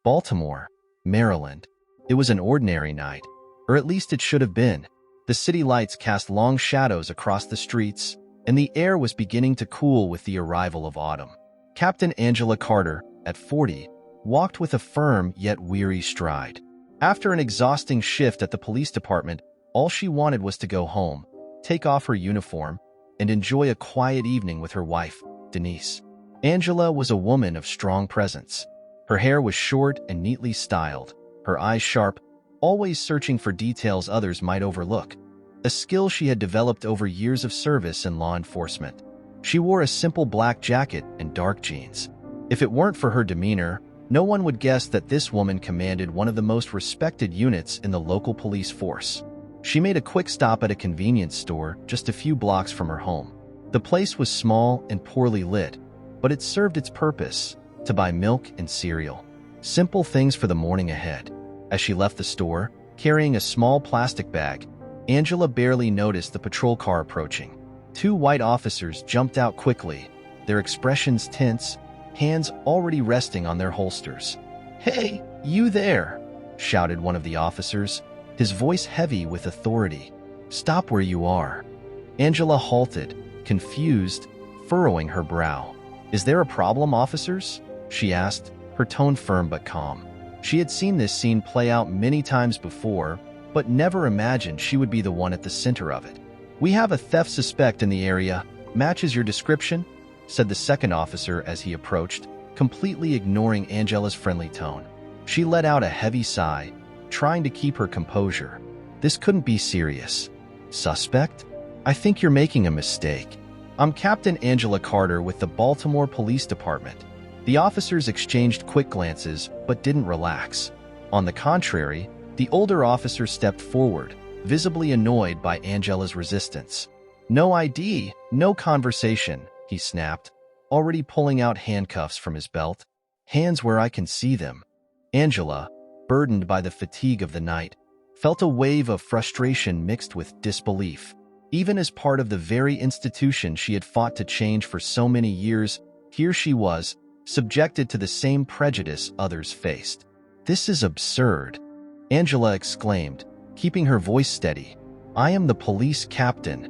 Baltimore, Maryland. It was an ordinary night, or at least it should have been. The city lights cast long shadows across the streets, and the air was beginning to cool with the arrival of autumn. Captain Angela Carter, at 40, walked with a firm yet weary stride. After an exhausting shift at the police department, all she wanted was to go home, take off her uniform, and enjoy a quiet evening with her wife, Denise. Angela was a woman of strong presence. Her hair was short and neatly styled, her eyes sharp, always searching for details others might overlook, a skill she had developed over years of service in law enforcement. She wore a simple black jacket and dark jeans. If it weren't for her demeanor, no one would guess that this woman commanded one of the most respected units in the local police force. She made a quick stop at a convenience store just a few blocks from her home. The place was small and poorly lit, but it served its purpose, to buy milk and cereal. Simple things for the morning ahead. As she left the store, carrying a small plastic bag, Angela barely noticed the patrol car approaching. Two white officers jumped out quickly, their expressions tense, hands already resting on their holsters. "Hey, you there!" shouted one of the officers, his voice heavy with authority. "Stop where you are." Angela halted, confused, furrowing her brow. "Is there a problem, officers?" she asked, her tone firm but calm. She had seen this scene play out many times before, but never imagined she would be the one at the center of it. "We have a theft suspect in the area. Matches your description?" said the second officer as he approached, completely ignoring Angela's friendly tone. She let out a heavy sigh, trying to keep her composure. This couldn't be serious. "Suspect? I think you're making a mistake. I'm Captain Angela Carter with the Baltimore Police Department." The officers exchanged quick glances, but didn't relax. On the contrary, the older officer stepped forward, visibly annoyed by Angela's resistance. "No ID, no conversation," he snapped, already pulling out handcuffs from his belt. "Hands where I can see them." Angela, burdened by the fatigue of the night, felt a wave of frustration mixed with disbelief. Even as part of the very institution she had fought to change for so many years, here she was, subjected to the same prejudice others faced. "This is absurd," Angela exclaimed, keeping her voice steady. "I am the police captain."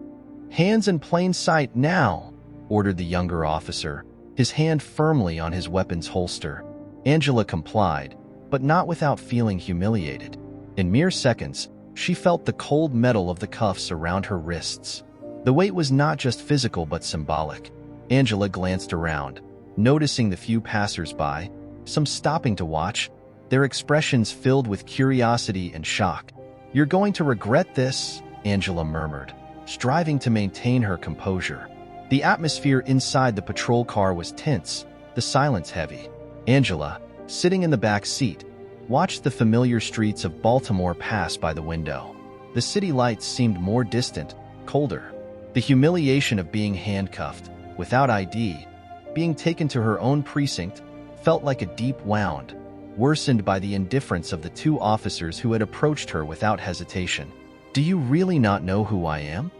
"Hands in plain sight now," ordered the younger officer, his hand firmly on his weapon's holster. Angela complied, but not without feeling humiliated. In mere seconds, she felt the cold metal of the cuffs around her wrists. The weight was not just physical but symbolic. Angela glanced around, noticing the few passers-by, some stopping to watch, their expressions filled with curiosity and shock. "You're going to regret this," Angela murmured, striving to maintain her composure. The atmosphere inside the patrol car was tense, the silence heavy. Angela, sitting in the back seat, watched the familiar streets of Baltimore pass by the window. The city lights seemed more distant, colder. The humiliation of being handcuffed, without ID, being taken to her own precinct, felt like a deep wound, worsened by the indifference of the two officers who had approached her without hesitation. "Do you really not know who I am?"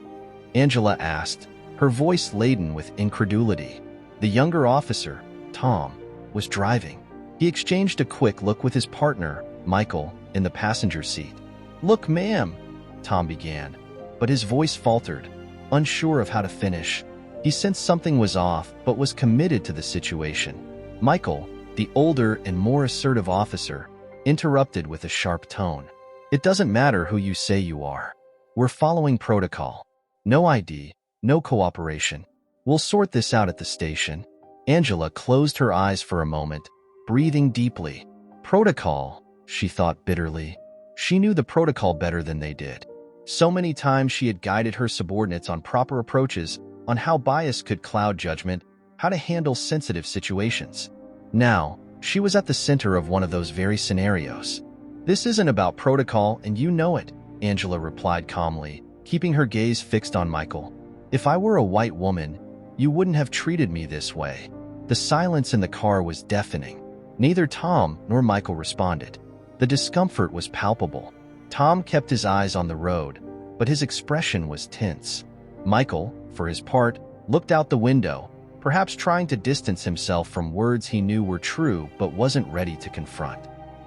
Angela asked, her voice laden with incredulity. The younger officer, Tom, was driving. He exchanged a quick look with his partner, Michael, in the passenger seat. "Look, ma'am," Tom began, but his voice faltered, unsure of how to finish. He sensed something was off, but was committed to the situation. Michael, the older and more assertive officer, interrupted with a sharp tone. "It doesn't matter who you say you are. We're following protocol. No ID, no cooperation. We'll sort this out at the station." Angela closed her eyes for a moment, breathing deeply. Protocol, she thought bitterly. She knew the protocol better than they did. So many times she had guided her subordinates on proper approaches, on how bias could cloud judgment, how to handle sensitive situations. Now, she was at the center of one of those very scenarios. "This isn't about protocol, and you know it," Angela replied calmly, keeping her gaze fixed on Michael. "If I were a white woman, you wouldn't have treated me this way." The silence in the car was deafening. Neither Tom nor Michael responded. The discomfort was palpable. Tom kept his eyes on the road, but his expression was tense. Michael, for his part, looked out the window, perhaps trying to distance himself from words he knew were true but wasn't ready to confront.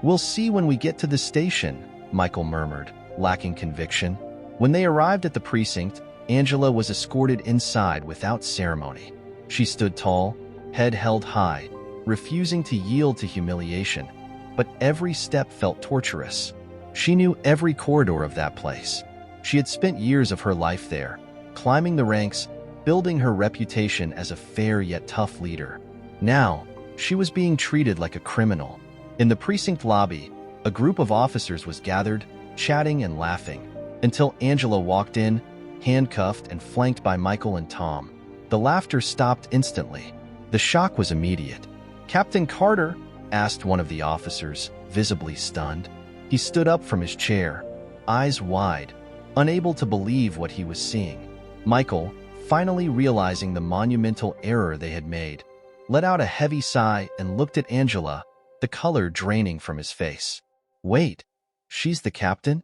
"We'll see when we get to the station," Michael murmured, lacking conviction. When they arrived at the precinct, Angela was escorted inside without ceremony. She stood tall, head held high, refusing to yield to humiliation, but every step felt torturous. She knew every corridor of that place. She had spent years of her life there, climbing the ranks, building her reputation as a fair yet tough leader. Now, she was being treated like a criminal. In the precinct lobby, a group of officers was gathered, chatting and laughing, until Angela walked in, handcuffed and flanked by Michael and Tom. The laughter stopped instantly. The shock was immediate. "Captain Carter?" asked one of the officers, visibly stunned. He stood up from his chair, eyes wide, unable to believe what he was seeing. Michael, finally realizing the monumental error they had made, let out a heavy sigh and looked at Angela, the color draining from his face. "Wait, she's the captain?"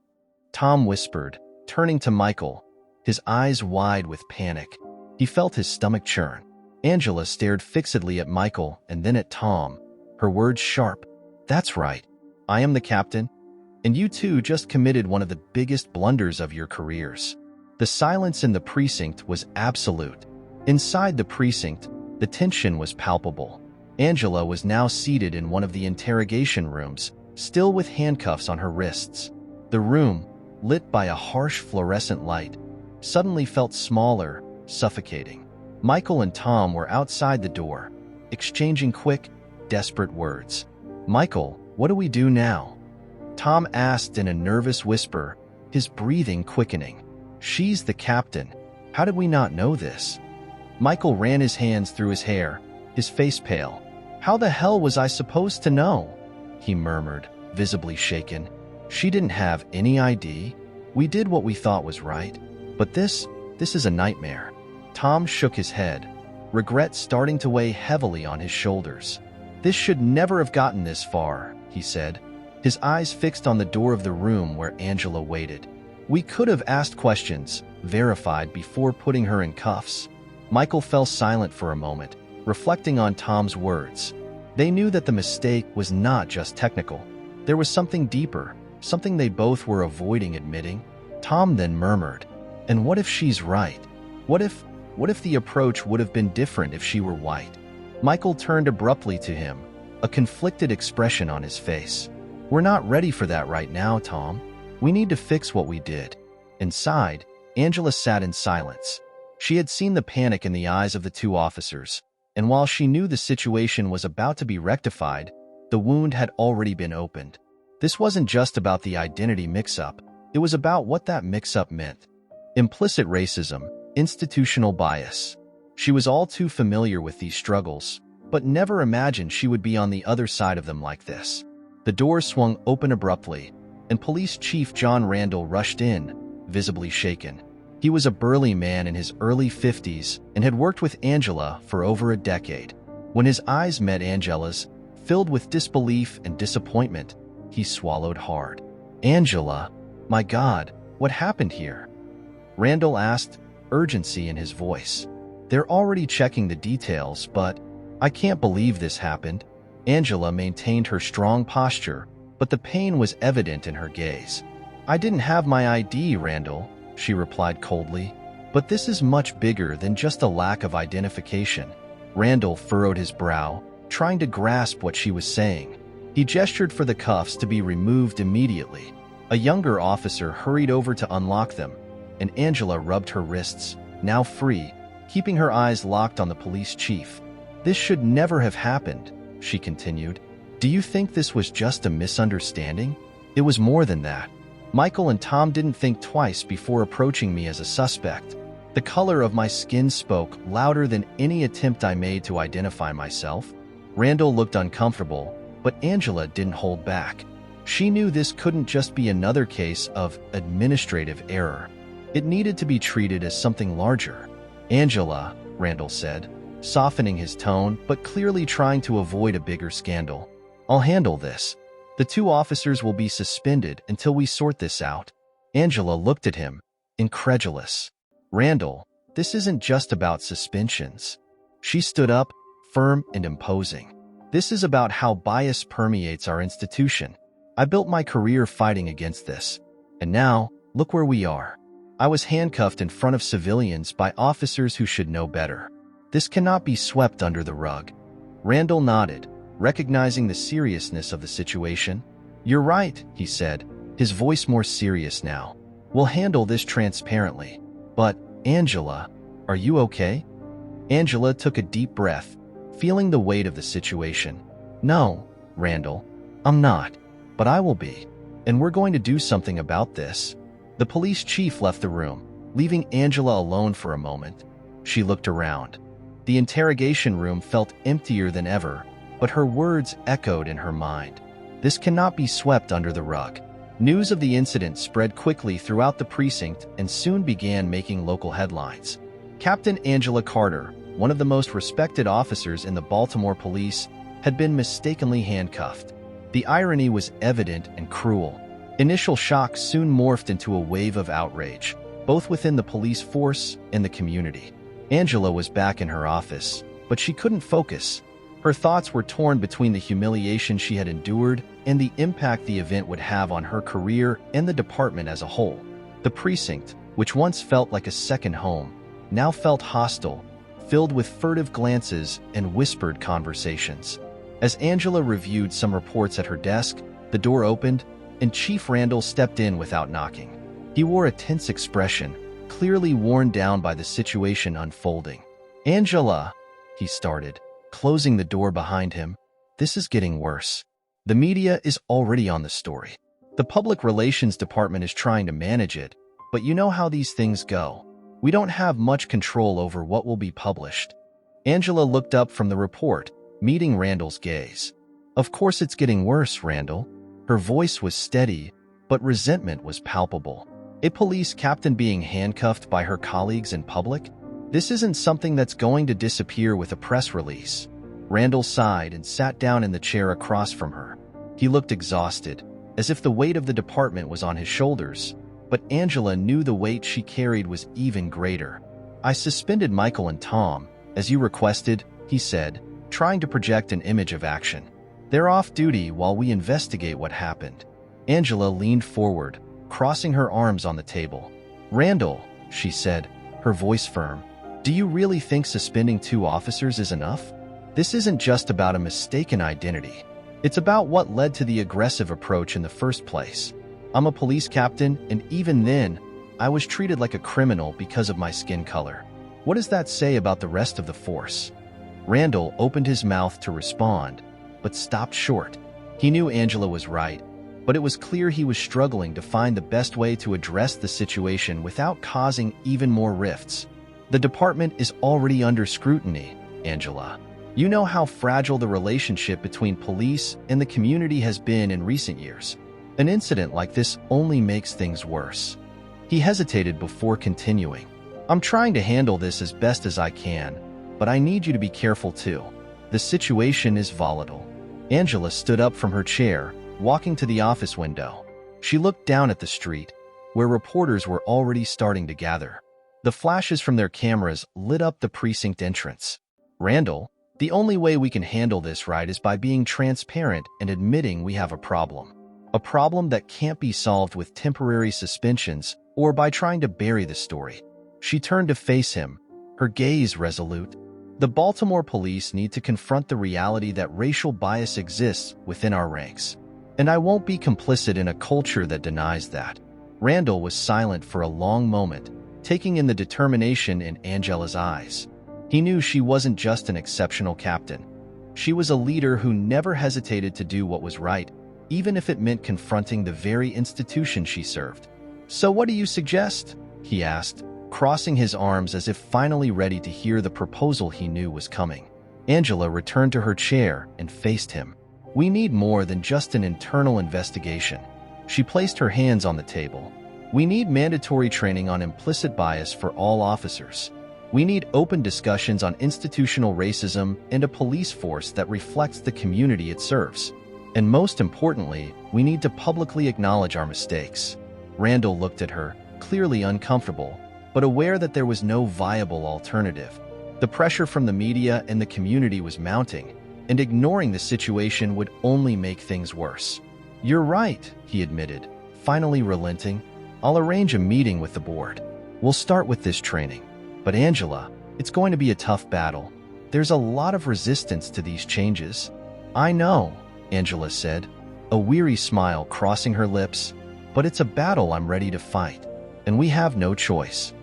Tom whispered, turning to Michael, his eyes wide with panic. He felt his stomach churn. Angela stared fixedly at Michael and then at Tom, her words sharp. "That's right. I am the captain. And you two just committed one of the biggest blunders of your careers." The silence in the precinct was absolute. Inside the precinct, the tension was palpable. Angela was now seated in one of the interrogation rooms, still with handcuffs on her wrists. The room, lit by a harsh fluorescent light, suddenly felt smaller, suffocating. Michael and Tom were outside the door, exchanging quick, desperate words. "Michael, what do we do now?" Tom asked in a nervous whisper, his breathing quickening. "She's the captain. How did we not know this?" Michael ran his hands through his hair, his face pale. "How the hell was I supposed to know?" he murmured, visibly shaken. "She didn't have any ID. We did what we thought was right. But this is a nightmare." Tom shook his head, regret starting to weigh heavily on his shoulders. "This should never have gotten this far," he said, his eyes fixed on the door of the room where Angela waited. "We could have asked questions, verified before putting her in cuffs." Michael fell silent for a moment, reflecting on Tom's words. They knew that the mistake was not just technical. There was something deeper, something they both were avoiding admitting. Tom then murmured, "And what if she's right? What if the approach would have been different if she were white?" Michael turned abruptly to him, a conflicted expression on his face. "We're not ready for that right now, Tom. We need to fix what we did." Inside, Angela sat in silence. She had seen the panic in the eyes of the two officers, and while she knew the situation was about to be rectified, the wound had already been opened. This wasn't just about the identity mix-up, it was about what that mix-up meant. Implicit racism, institutional bias. She was all too familiar with these struggles, but never imagined she would be on the other side of them like this. The door swung open abruptly, and Police Chief John Randall rushed in, visibly shaken. He was a burly man in his early 50s and had worked with Angela for over a decade. When his eyes met Angela's, filled with disbelief and disappointment, he swallowed hard. "Angela, my God, what happened here?" Randall asked, urgency in his voice. "They're already checking the details, but I can't believe this happened." Angela maintained her strong posture, but the pain was evident in her gaze. "I didn't have my ID, Randall," she replied coldly. "But this is much bigger than just a lack of identification." Randall furrowed his brow, trying to grasp what she was saying. He gestured for the cuffs to be removed immediately. A younger officer hurried over to unlock them, and Angela rubbed her wrists, now free, keeping her eyes locked on the police chief. "This should never have happened," she continued. "Do you think this was just a misunderstanding? It was more than that. Michael and Tom didn't think twice before approaching me as a suspect. The color of my skin spoke louder than any attempt I made to identify myself." Randall looked uncomfortable, but Angela didn't hold back. She knew this couldn't just be another case of administrative error. It needed to be treated as something larger. "Angela," Randall said, softening his tone but clearly trying to avoid a bigger scandal, "I'll handle this. The two officers will be suspended until we sort this out." Angela looked at him, incredulous. "Randall, this isn't just about suspensions." She stood up, firm and imposing. "This is about how bias permeates our institution. I built my career fighting against this. And now, look where we are. I was handcuffed in front of civilians by officers who should know better. This cannot be swept under the rug." Randall nodded, recognizing the seriousness of the situation. "You're right," he said, his voice more serious now. "We'll handle this transparently. But, Angela, are you okay?" Angela took a deep breath, feeling the weight of the situation. "No, Randall, I'm not. But I will be. And we're going to do something about this." The police chief left the room, leaving Angela alone for a moment. She looked around. The interrogation room felt emptier than ever, but her words echoed in her mind. This cannot be swept under the rug. News of the incident spread quickly throughout the precinct and soon began making local headlines. Captain Angela Carter, one of the most respected officers in the Baltimore police, had been mistakenly handcuffed. The irony was evident and cruel. Initial shock soon morphed into a wave of outrage, both within the police force and the community. Angela was back in her office, but she couldn't focus. Her thoughts were torn between the humiliation she had endured and the impact the event would have on her career and the department as a whole. The precinct, which once felt like a second home, now felt hostile, filled with furtive glances and whispered conversations. As Angela reviewed some reports at her desk, the door opened, and Chief Randall stepped in without knocking. He wore a tense expression, clearly worn down by the situation unfolding. "Angela," he started, closing the door behind him, "this is getting worse. The media is already on the story. The public relations department is trying to manage it, but you know how these things go. We don't have much control over what will be published." Angela looked up from the report, meeting Randall's gaze. "Of course it's getting worse, Randall." Her voice was steady, but resentment was palpable. A police captain being handcuffed by her colleagues in public? This isn't something that's going to disappear with a press release. Randall sighed and sat down in the chair across from her. He looked exhausted, as if the weight of the department was on his shoulders, but Angela knew the weight she carried was even greater. "I suspended Michael and Tom, as you requested," he said, trying to project an image of action. "They're off duty while we investigate what happened." Angela leaned forward, crossing her arms on the table. "Randall," she said, her voice firm, "do you really think suspending 2 officers is enough? This isn't just about a mistaken identity. It's about what led to the aggressive approach in the first place. I'm a police captain, and even then, I was treated like a criminal because of my skin color. What does that say about the rest of the force?" Randall opened his mouth to respond, but stopped short. He knew Angela was right, but it was clear he was struggling to find the best way to address the situation without causing even more rifts. "The department is already under scrutiny, Angela. You know how fragile the relationship between police and the community has been in recent years. An incident like this only makes things worse." He hesitated before continuing. "I'm trying to handle this as best as I can, but I need you to be careful too. The situation is volatile." Angela stood up from her chair, walking to the office window. She looked down at the street, where reporters were already starting to gather. The flashes from their cameras lit up the precinct entrance. "Randall, the only way we can handle this right is by being transparent and admitting we have a problem. A problem that can't be solved with temporary suspensions or by trying to bury the story." She turned to face him, her gaze resolute. "The Baltimore police need to confront the reality that racial bias exists within our ranks. And I won't be complicit in a culture that denies that." Randall was silent for a long moment, taking in the determination in Angela's eyes. He knew she wasn't just an exceptional captain. She was a leader who never hesitated to do what was right, even if it meant confronting the very institution she served. "So what do you suggest?" he asked, crossing his arms as if finally ready to hear the proposal he knew was coming. Angela returned to her chair and faced him. "We need more than just an internal investigation." She placed her hands on the table. "We need mandatory training on implicit bias for all officers. We need open discussions on institutional racism and a police force that reflects the community it serves. And most importantly, we need to publicly acknowledge our mistakes." Randall looked at her, clearly uncomfortable, but aware that there was no viable alternative. The pressure from the media and the community was mounting, and ignoring the situation would only make things worse. You're right, he admitted, finally relenting. I'll arrange a meeting with the board. We'll start with this training. But Angela, it's going to be a tough battle. There's a lot of resistance to these changes. I know, Angela said, a weary smile crossing her lips, but it's a battle I'm ready to fight, and we have no choice.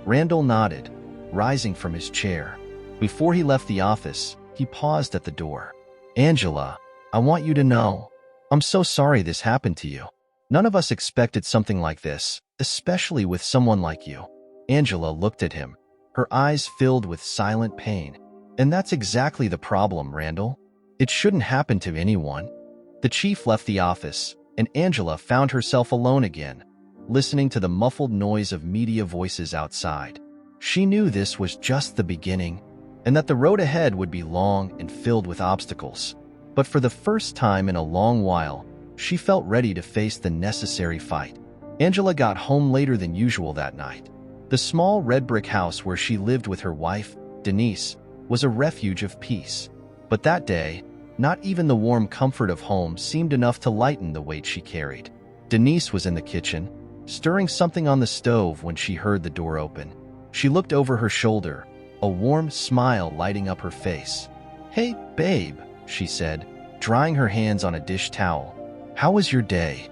Randall nodded, rising from his chair. Before he left the office, he paused at the door. Angela, I want you to know, I'm so sorry this happened to you. None of us expected something like this, especially with someone like you. Angela looked at him, her eyes filled with silent pain. And that's exactly the problem, Randall. It shouldn't happen to anyone. The chief left the office, and Angela found herself alone again, listening to the muffled noise of media voices outside. She knew this was just the beginning, and that the road ahead would be long and filled with obstacles. But for the first time in a long while, she felt ready to face the necessary fight. Angela got home later than usual that night. The small red brick house where she lived with her wife, Denise, was a refuge of peace. But that day, not even the warm comfort of home seemed enough to lighten the weight she carried. Denise was in the kitchen, stirring something on the stove when she heard the door open. She looked over her shoulder, a warm smile lighting up her face. Hey, babe, she said, drying her hands on a dish towel. How was your day?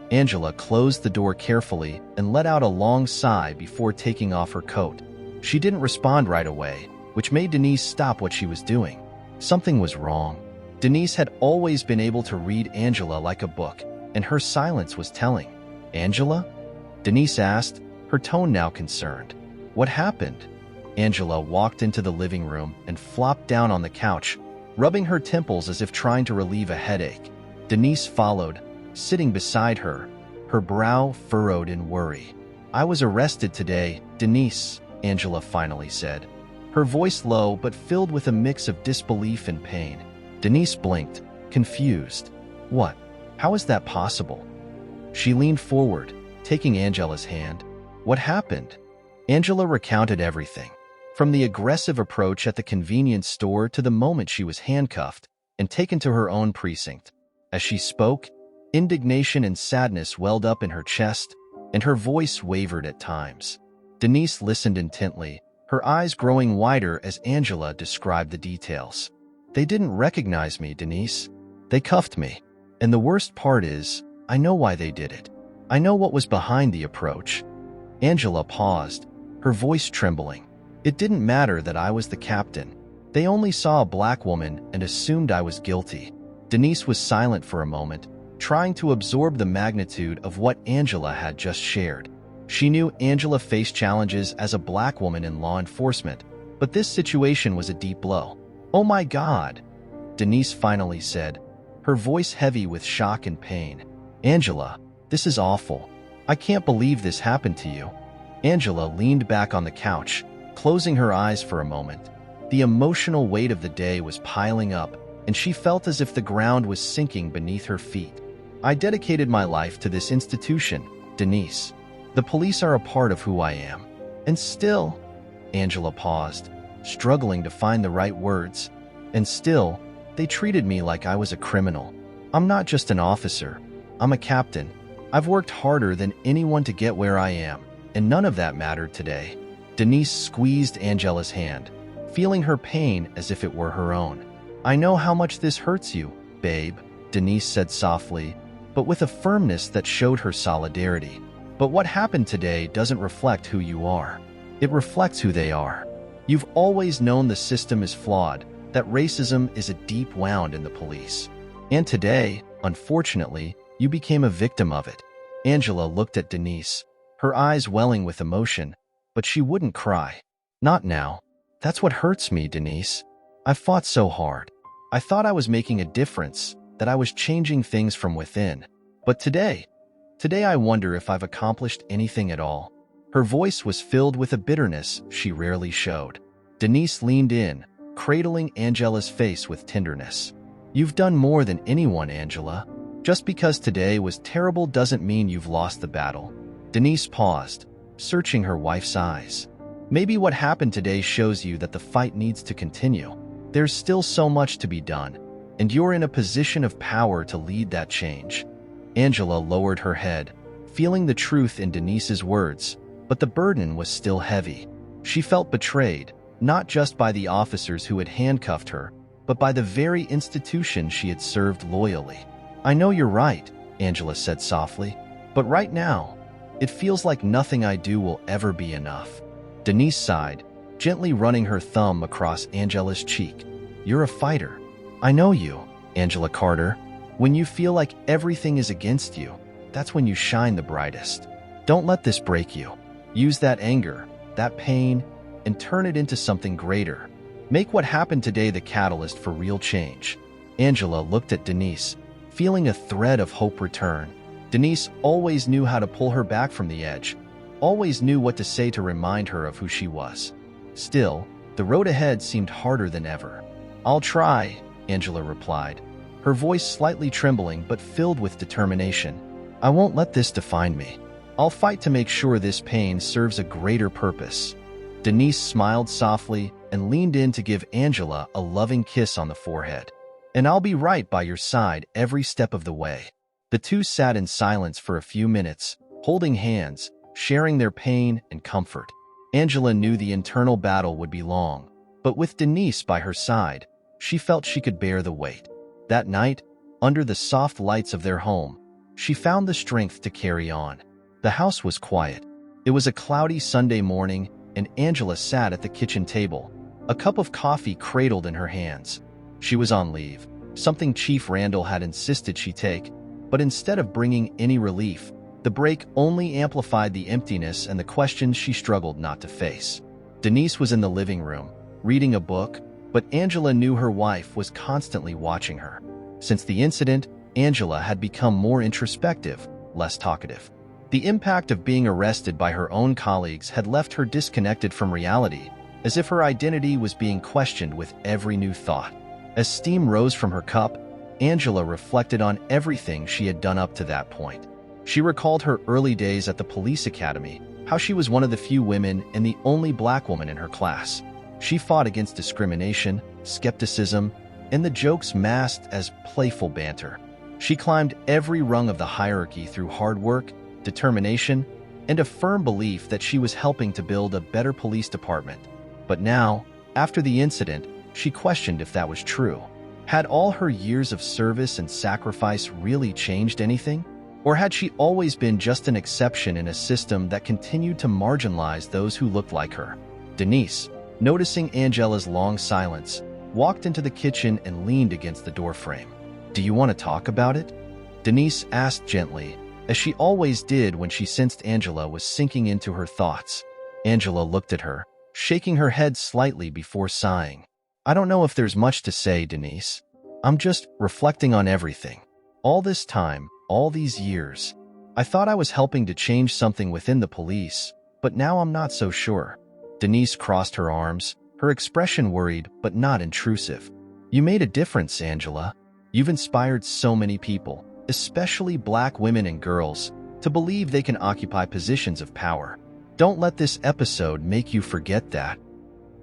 Angela closed the door carefully and let out a long sigh before taking off her coat. She didn't respond right away, which made Denise stop what she was doing. Something was wrong. Denise had always been able to read Angela like a book, and her silence was telling. Angela? Denise asked, her tone now concerned. What happened? Angela walked into the living room and flopped down on the couch, rubbing her temples as if trying to relieve a headache. Denise followed, sitting beside her, her brow furrowed in worry. I was arrested today, Denise, Angela finally said, her voice low but filled with a mix of disbelief and pain. Denise blinked, confused. What? How is that possible? She leaned forward, taking Angela's hand. What happened? Angela recounted everything, from the aggressive approach at the convenience store to the moment she was handcuffed and taken to her own precinct. As she spoke, indignation and sadness welled up in her chest, and her voice wavered at times. Denise listened intently, her eyes growing wider as Angela described the details. They didn't recognize me, Denise. They cuffed me. And the worst part is, I know why they did it. I know what was behind the approach. Angela paused, her voice trembling. It didn't matter that I was the captain. They only saw a black woman and assumed I was guilty. Denise was silent for a moment, trying to absorb the magnitude of what Angela had just shared. She knew Angela faced challenges as a black woman in law enforcement, but this situation was a deep blow. Oh my God, Denise finally said, her voice heavy with shock and pain. Angela, this is awful. I can't believe this happened to you. Angela leaned back on the couch, closing her eyes for a moment. The emotional weight of the day was piling up, and she felt as if the ground was sinking beneath her feet. I dedicated my life to this institution, Denise. The police are a part of who I am. And still, Angela paused, struggling to find the right words. And still, they treated me like I was a criminal. I'm not just an officer. I'm a captain. I've worked harder than anyone to get where I am, and none of that mattered today. Denise squeezed Angela's hand, feeling her pain as if it were her own. I know how much this hurts you, babe, Denise said softly, but with a firmness that showed her solidarity. But what happened today doesn't reflect who you are. It reflects who they are. You've always known the system is flawed, that racism is a deep wound in the police. And today, unfortunately, you became a victim of it. Angela looked at Denise, her eyes welling with emotion, but she wouldn't cry. Not now. That's what hurts me, Denise. I fought so hard. I thought I was making a difference, that I was changing things from within. But today I wonder if I've accomplished anything at all. Her voice was filled with a bitterness she rarely showed. Denise leaned in, cradling Angela's face with tenderness. You've done more than anyone, Angela. Just because today was terrible doesn't mean you've lost the battle. Denise paused, searching her wife's eyes. Maybe what happened today shows you that the fight needs to continue. There's still so much to be done, and you're in a position of power to lead that change. Angela lowered her head, feeling the truth in Denise's words, but the burden was still heavy. She felt betrayed, not just by the officers who had handcuffed her, but by the very institution she had served loyally. "I know you're right," Angela said softly, "but right now, it feels like nothing I do will ever be enough." Denise sighed, gently running her thumb across Angela's cheek. "You're a fighter. I know you, Angela Carter. When you feel like everything is against you, that's when you shine the brightest. Don't let this break you. Use that anger, that pain, and turn it into something greater. Make what happened today the catalyst for real change." Angela looked at Denise, feeling a thread of hope return. Denise always knew how to pull her back from the edge, always knew what to say to remind her of who she was. Still, the road ahead seemed harder than ever. "I'll try," Angela replied, her voice slightly trembling but filled with determination. "I won't let this define me. I'll fight to make sure this pain serves a greater purpose." Denise smiled softly and leaned in to give Angela a loving kiss on the forehead. "And I'll be right by your side every step of the way." The two sat in silence for a few minutes, holding hands, sharing their pain and comfort. Angela knew the internal battle would be long, but with Denise by her side, she felt she could bear the weight. That night, under the soft lights of their home, she found the strength to carry on. The house was quiet. It was a cloudy Sunday morning, and Angela sat at the kitchen table, a cup of coffee cradled in her hands. She was on leave, something Chief Randall had insisted she take, but instead of bringing any relief, the break only amplified the emptiness and the questions she struggled not to face. Denise was in the living room, reading a book, but Angela knew her wife was constantly watching her. Since the incident, Angela had become more introspective, less talkative. The impact of being arrested by her own colleagues had left her disconnected from reality, as if her identity was being questioned with every new thought. As steam rose from her cup, Angela reflected on everything she had done up to that point. She recalled her early days at the police academy, how she was one of the few women and the only black woman in her class. She fought against discrimination, skepticism, and the jokes masked as playful banter. She climbed every rung of the hierarchy through hard work, determination, and a firm belief that she was helping to build a better police department. But now, after the incident, she questioned if that was true. Had all her years of service and sacrifice really changed anything? Or had she always been just an exception in a system that continued to marginalize those who looked like her? Denise, noticing Angela's long silence, walked into the kitchen and leaned against the doorframe. "Do you want to talk about it?" Denise asked gently, as she always did when she sensed Angela was sinking into her thoughts. Angela looked at her, shaking her head slightly before sighing. "I don't know if there's much to say, Denise. I'm just reflecting on everything. All this time, all these years, I thought I was helping to change something within the police, but now I'm not so sure." Denise crossed her arms, her expression worried but not intrusive. "You made a difference, Angela. You've inspired so many people, especially black women and girls, to believe they can occupy positions of power. Don't let this episode make you forget that."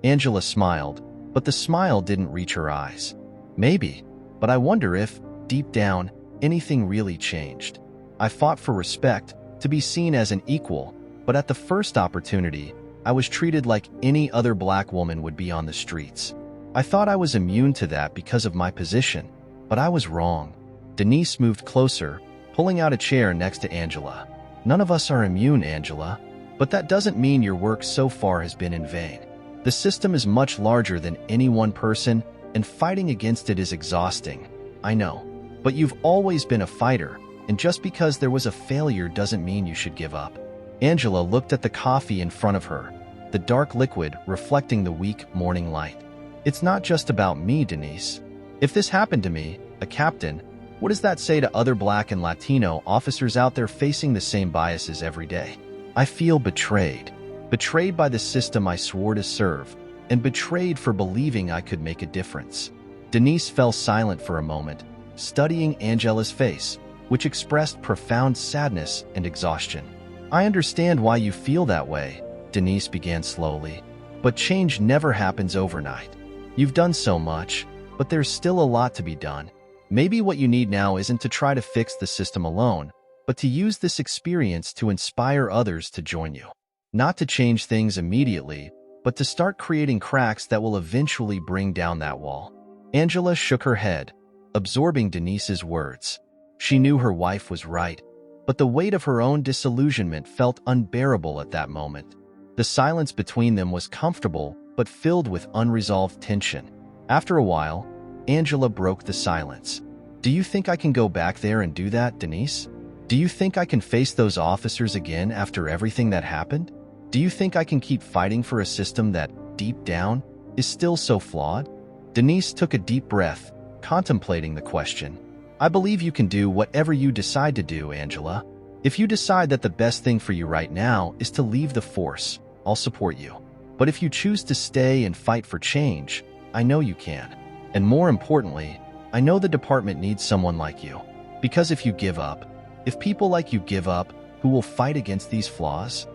Angela smiled, but the smile didn't reach her eyes. "Maybe, but I wonder if, deep down, anything really changed. I fought for respect, to be seen as an equal, but at the first opportunity, I was treated like any other black woman would be on the streets. I thought I was immune to that because of my position, but I was wrong." Denise moved closer, pulling out a chair next to Angela. "None of us are immune, Angela, but that doesn't mean your work so far has been in vain. The system is much larger than any one person, and fighting against it is exhausting. I know, but you've always been a fighter, and just because there was a failure doesn't mean you should give up." Angela looked at the coffee in front of her, the dark liquid reflecting the weak morning light. "It's not just about me, Denise. If this happened to me, a captain, what does that say to other black and Latino officers out there facing the same biases every day? I feel betrayed. Betrayed by the system I swore to serve, and betrayed for believing I could make a difference." Denise fell silent for a moment, studying Angela's face, which expressed profound sadness and exhaustion. "I understand why you feel that way," Denise began slowly, "but change never happens overnight. You've done so much, but there's still a lot to be done. Maybe what you need now isn't to try to fix the system alone, but to use this experience to inspire others to join you. Not to change things immediately, but to start creating cracks that will eventually bring down that wall. Angela shook her head, absorbing Denise's words. She knew her wife was right, but the weight of her own disillusionment felt unbearable at that moment. The silence between them was comfortable, but filled with unresolved tension. After a while, Angela broke the silence. Do you think I can go back there and do that, Denise? Do you think I can face those officers again after everything that happened? Do you think I can keep fighting for a system that, deep down, is still so flawed? Denise took a deep breath, contemplating the question. I believe you can do whatever you decide to do, Angela. If you decide that the best thing for you right now is to leave the force, I'll support you. But if you choose to stay and fight for change, I know you can. And more importantly, I know the department needs someone like you. Because if you give up, if people like you give up, who will fight against these flaws?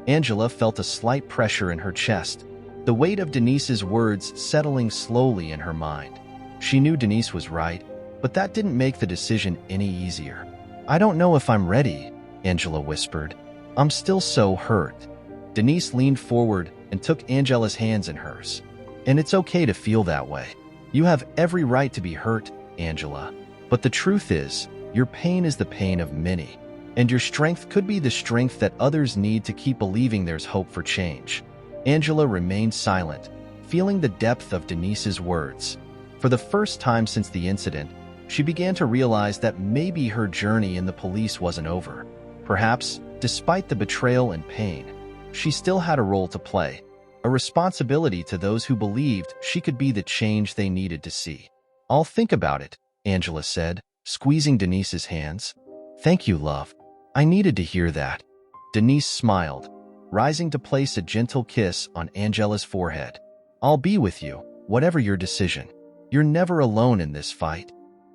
Angela felt a slight pressure in her chest, the weight of Denise's words settling slowly in her mind. She knew Denise was right, but that didn't make the decision any easier. I don't know if I'm ready, Angela whispered. I'm still so hurt. Denise leaned forward and took Angela's hands in hers. And it's okay to feel that way. You have every right to be hurt, Angela. But the truth is, your pain is the pain of many, and your strength could be the strength that others need to keep believing there's hope for change. Angela remained silent, feeling the depth of Denise's words. For the first time since the incident, she began to realize that maybe her journey in the police wasn't over. Perhaps, despite the betrayal and pain, she still had a role to play, a responsibility to those who believed she could be the change they needed to see. I'll think about it, Angela said, squeezing Denise's hands. Thank you, love. I needed to hear that. Denise smiled, rising to place a gentle kiss on Angela's forehead. I'll be with you, whatever your decision. You're never alone in this fight.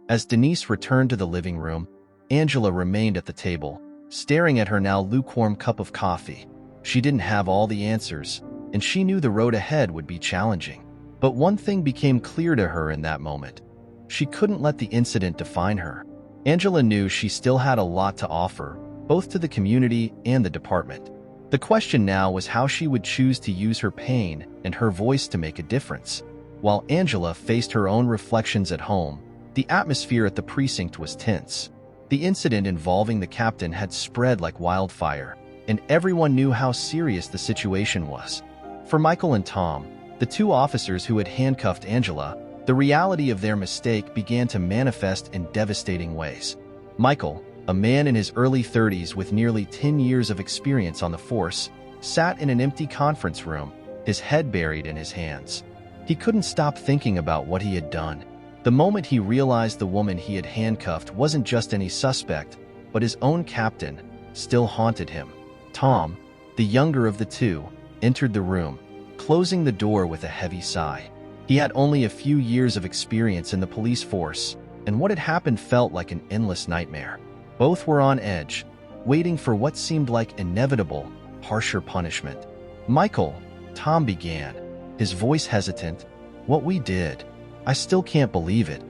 As Denise returned to the living room, Angela remained at the table, staring at her now lukewarm cup of coffee. She didn't have all the answers, and she knew the road ahead would be challenging. But one thing became clear to her in that moment. She couldn't let the incident define her. Angela knew she still had a lot to offer, both to the community and the department. The question now was how she would choose to use her pain and her voice to make a difference. While Angela faced her own reflections at home, the atmosphere at the precinct was tense. The incident involving the captain had spread like wildfire, and everyone knew how serious the situation was. For Michael and Tom, the two officers who had handcuffed Angela, the reality of their mistake began to manifest in devastating ways. Michael, a man in his early 30s with nearly 10 years of experience on the force, sat in an empty conference room, his head buried in his hands. He couldn't stop thinking about what he had done. The moment he realized the woman he had handcuffed wasn't just any suspect, but his own captain, still haunted him. Tom, the younger of the two, entered the room, closing the door with a heavy sigh. He had only a few years of experience in the police force, and what had happened felt like an endless nightmare. Both were on edge, waiting for what seemed like inevitable, harsher punishment. Michael, Tom began, his voice hesitant. What we did, I still can't believe it.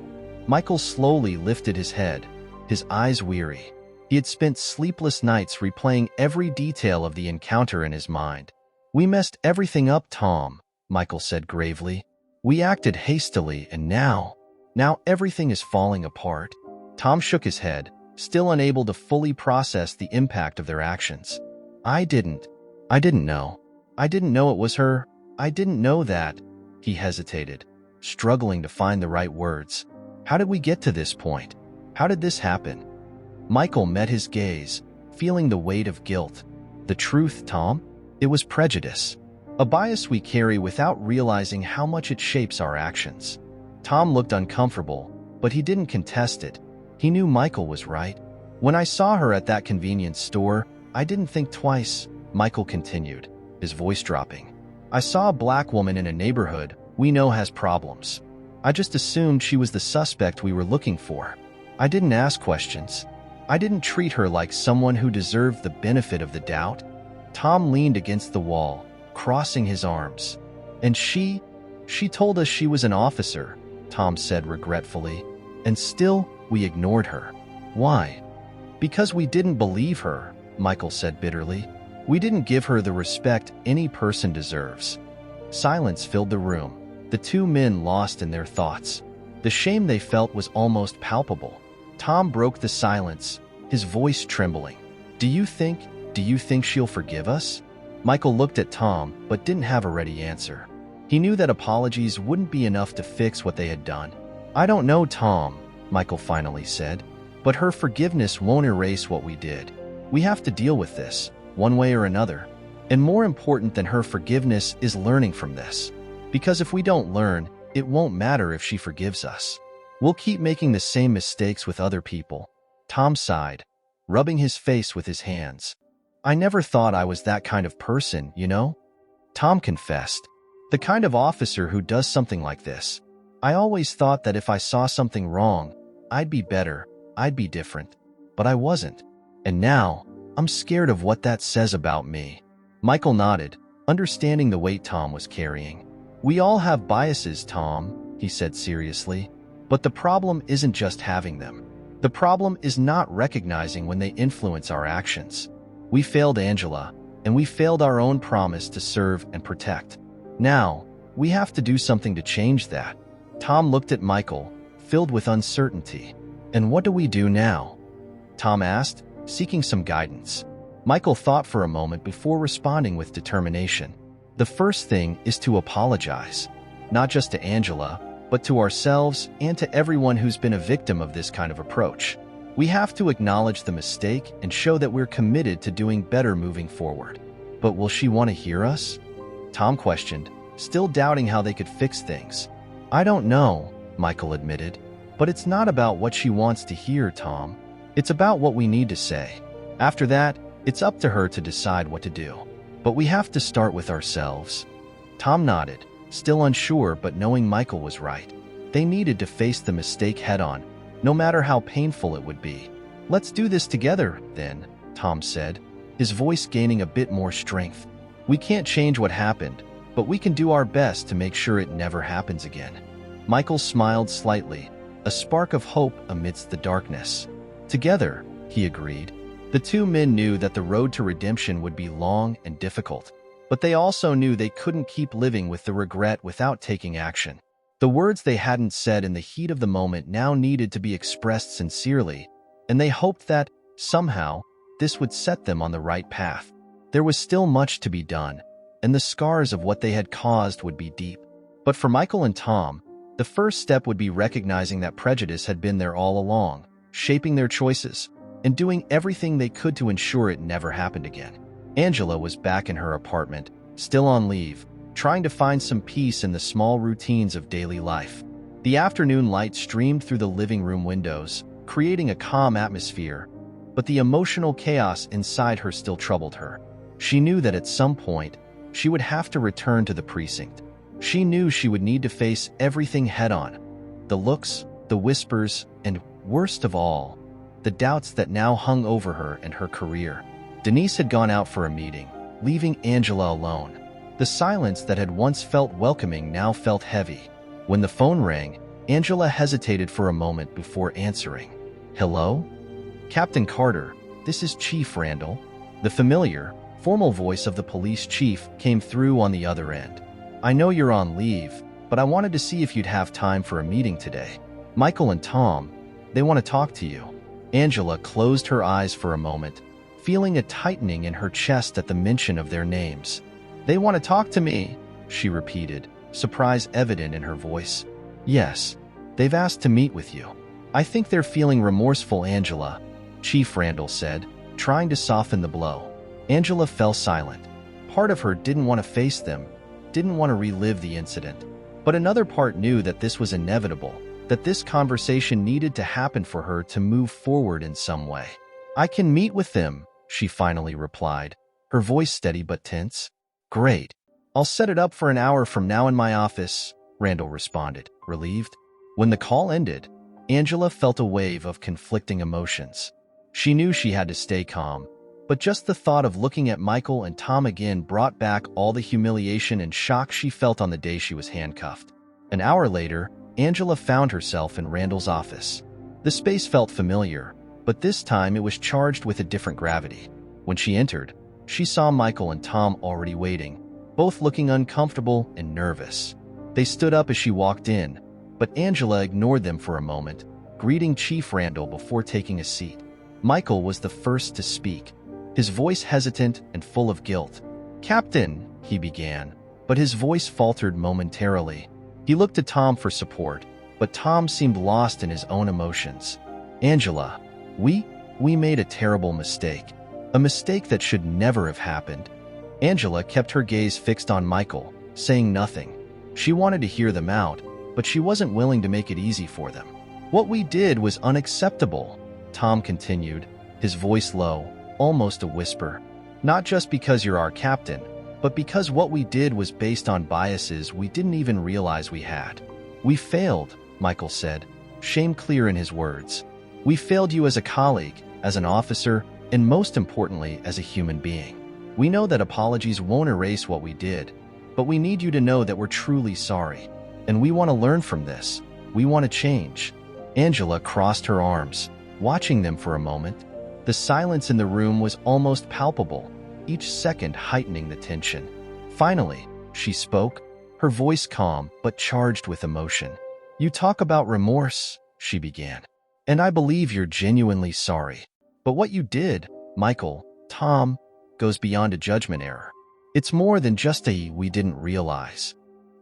Michael slowly lifted his head, his eyes weary. He had spent sleepless nights replaying every detail of the encounter in his mind. We messed everything up, Tom, Michael said gravely. We acted hastily, and now everything is falling apart. Tom shook his head, still unable to fully process the impact of their actions. I didn't know. I didn't know it was her. I didn't know that. He hesitated, struggling to find the right words. How did we get to this point? How did this happen? Michael met his gaze, feeling the weight of guilt. The truth, Tom? It was prejudice. A bias we carry without realizing how much it shapes our actions. Tom looked uncomfortable, but he didn't contest it. He knew Michael was right. When I saw her at that convenience store, I didn't think twice, Michael continued, his voice dropping. I saw a black woman in a neighborhood we know has problems. I just assumed she was the suspect we were looking for. I didn't ask questions. I didn't treat her like someone who deserved the benefit of the doubt. Tom leaned against the wall, crossing his arms. And she told us she was an officer, Tom said regretfully. And still, we ignored her. Why? Because we didn't believe her, Michael said bitterly. We didn't give her the respect any person deserves. Silence filled the room, the two men lost in their thoughts. The shame they felt was almost palpable. Tom broke the silence, his voice trembling. Do you think she'll forgive us? Michael looked at Tom, but didn't have a ready answer. He knew that apologies wouldn't be enough to fix what they had done. I don't know, Tom, Michael finally said, but her forgiveness won't erase what we did. We have to deal with this, one way or another. And more important than her forgiveness is learning from this. Because if we don't learn, it won't matter if she forgives us. We'll keep making the same mistakes with other people. Tom sighed, rubbing his face with his hands. I never thought I was that kind of person, you know? Tom confessed. The kind of officer who does something like this. I always thought that if I saw something wrong, I'd be better, I'd be different. But I wasn't. And now, I'm scared of what that says about me. Michael nodded, understanding the weight Tom was carrying. We all have biases, Tom, he said seriously. But the problem isn't just having them. The problem is not recognizing when they influence our actions. We failed Angela, and we failed our own promise to serve and protect. Now, we have to do something to change that. Tom looked at Michael, filled with uncertainty. And what do we do now? Tom asked, seeking some guidance. Michael thought for a moment before responding with determination. The first thing is to apologize. Not just to Angela, but to ourselves and to everyone who's been a victim of this kind of approach. We have to acknowledge the mistake and show that we're committed to doing better moving forward. But will she want to hear us? Tom questioned, still doubting how they could fix things. I don't know, Michael admitted. But it's not about what she wants to hear, Tom. It's about what we need to say. After that, it's up to her to decide what to do. But we have to start with ourselves. Tom nodded, still unsure but knowing Michael was right. They needed to face the mistake head-on, no matter how painful it would be. Let's do this together, then, Tom said, his voice gaining a bit more strength. We can't change what happened, but we can do our best to make sure it never happens again. Michael smiled slightly, a spark of hope amidst the darkness. Together, he agreed. The two men knew that the road to redemption would be long and difficult, but they also knew they couldn't keep living with the regret without taking action. The words they hadn't said in the heat of the moment now needed to be expressed sincerely, and they hoped that, somehow, this would set them on the right path. There was still much to be done, and the scars of what they had caused would be deep. But for Michael and Tom, the first step would be recognizing that prejudice had been there all along, shaping their choices, and doing everything they could to ensure it never happened again. Angela was back in her apartment, still on leave, trying to find some peace in the small routines of daily life. The afternoon light streamed through the living room windows, creating a calm atmosphere, but the emotional chaos inside her still troubled her. She knew that at some point, she would have to return to the precinct. She knew she would need to face everything head-on. The looks, the whispers, and, worst of all, the doubts that now hung over her and her career. Denise had gone out for a meeting, leaving Angela alone. The silence that had once felt welcoming now felt heavy. When the phone rang, Angela hesitated for a moment before answering. Hello? Captain Carter, this is Chief Randall. The familiar, formal voice of the police chief came through on the other end. I know you're on leave, but I wanted to see if you'd have time for a meeting today. Michael and Tom, they want to talk to you. Angela closed her eyes for a moment, feeling a tightening in her chest at the mention of their names. They want to talk to me, she repeated, surprise evident in her voice. Yes, they've asked to meet with you. I think they're feeling remorseful, Angela, Chief Randall said, trying to soften the blow. Angela fell silent. Part of her didn't want to face them, didn't want to relive the incident. But another part knew that this was inevitable, that this conversation needed to happen for her to move forward in some way. I can meet with them, she finally replied, her voice steady but tense. Great. I'll set it up for an hour from now in my office, Randall responded, relieved. When the call ended, Angela felt a wave of conflicting emotions. She knew she had to stay calm, but just the thought of looking at Michael and Tom again brought back all the humiliation and shock she felt on the day she was handcuffed. An hour later, Angela found herself in Randall's office. The space felt familiar, but this time it was charged with a different gravity. When she entered, she saw Michael and Tom already waiting, both looking uncomfortable and nervous. They stood up as she walked in, but Angela ignored them for a moment, greeting Chief Randall before taking a seat. Michael was the first to speak, his voice hesitant and full of guilt. "Captain," he began, but his voice faltered momentarily. He looked to Tom for support, but Tom seemed lost in his own emotions. "Angela, we made a terrible mistake. A mistake that should never have happened." Angela kept her gaze fixed on Michael, saying nothing. She wanted to hear them out, but she wasn't willing to make it easy for them. "What we did was unacceptable," Tom continued, his voice low, almost a whisper. "Not just because you're our captain, but because what we did was based on biases we didn't even realize we had." "We failed," Michael said, shame clear in his words. "We failed you as a colleague, as an officer, and most importantly, as a human being. We know that apologies won't erase what we did, but we need you to know that we're truly sorry. And we want to learn from this. We want to change." Angela crossed her arms, watching them for a moment. The silence in the room was almost palpable, each second heightening the tension. Finally, she spoke, her voice calm but charged with emotion. "You talk about remorse," she began, "and I believe you're genuinely sorry. But what you did, Michael, Tom, goes beyond a judgment error. It's more than just a we didn't realize.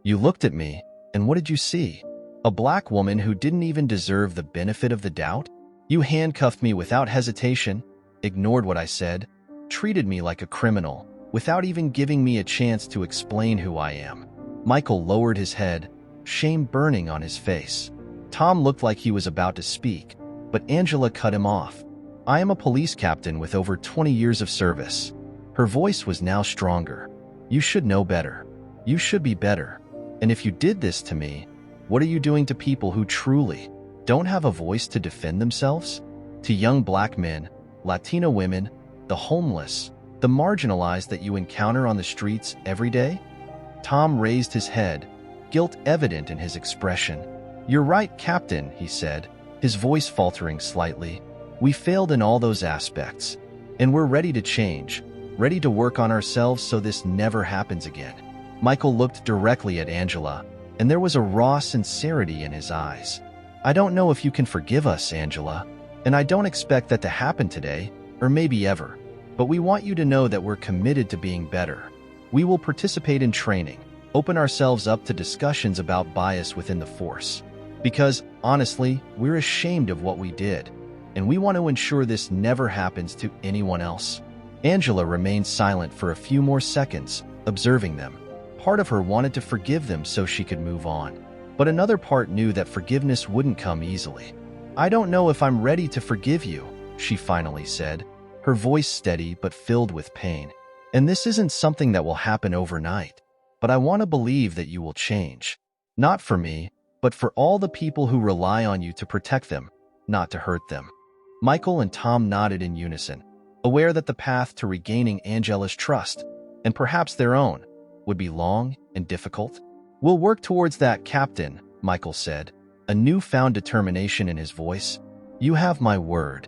You looked at me, and what did you see? A black woman who didn't even deserve the benefit of the doubt? You handcuffed me without hesitation, ignored what I said, treated me like a criminal, without even giving me a chance to explain who I am." Michael lowered his head, shame burning on his face. Tom looked like he was about to speak, but Angela cut him off. "I am a police captain with over 20 years of service." Her voice was now stronger. "You should know better. You should be better. And if you did this to me, what are you doing to people who truly don't have a voice to defend themselves? To young black men, Latino women, the homeless, the marginalized that you encounter on the streets every day?" Tom raised his head, guilt evident in his expression. "You're right, Captain," he said, his voice faltering slightly. "We failed in all those aspects, and we're ready to change, ready to work on ourselves so this never happens again." Michael looked directly at Angela, and there was a raw sincerity in his eyes. "I don't know if you can forgive us, Angela, and I don't expect that to happen today, or maybe ever, but we want you to know that we're committed to being better. We will participate in training, open ourselves up to discussions about bias within the force. Because, honestly, we're ashamed of what we did, and we want to ensure this never happens to anyone else." Angela remained silent for a few more seconds, observing them. Part of her wanted to forgive them so she could move on, but another part knew that forgiveness wouldn't come easily. "I don't know if I'm ready to forgive you," she finally said, her voice steady but filled with pain. "And this isn't something that will happen overnight, but I want to believe that you will change. Not for me, but for all the people who rely on you to protect them, not to hurt them." Michael and Tom nodded in unison, aware that the path to regaining Angela's trust, and perhaps their own, would be long and difficult. "We'll work towards that, Captain," Michael said, a newfound determination in his voice. "You have my word."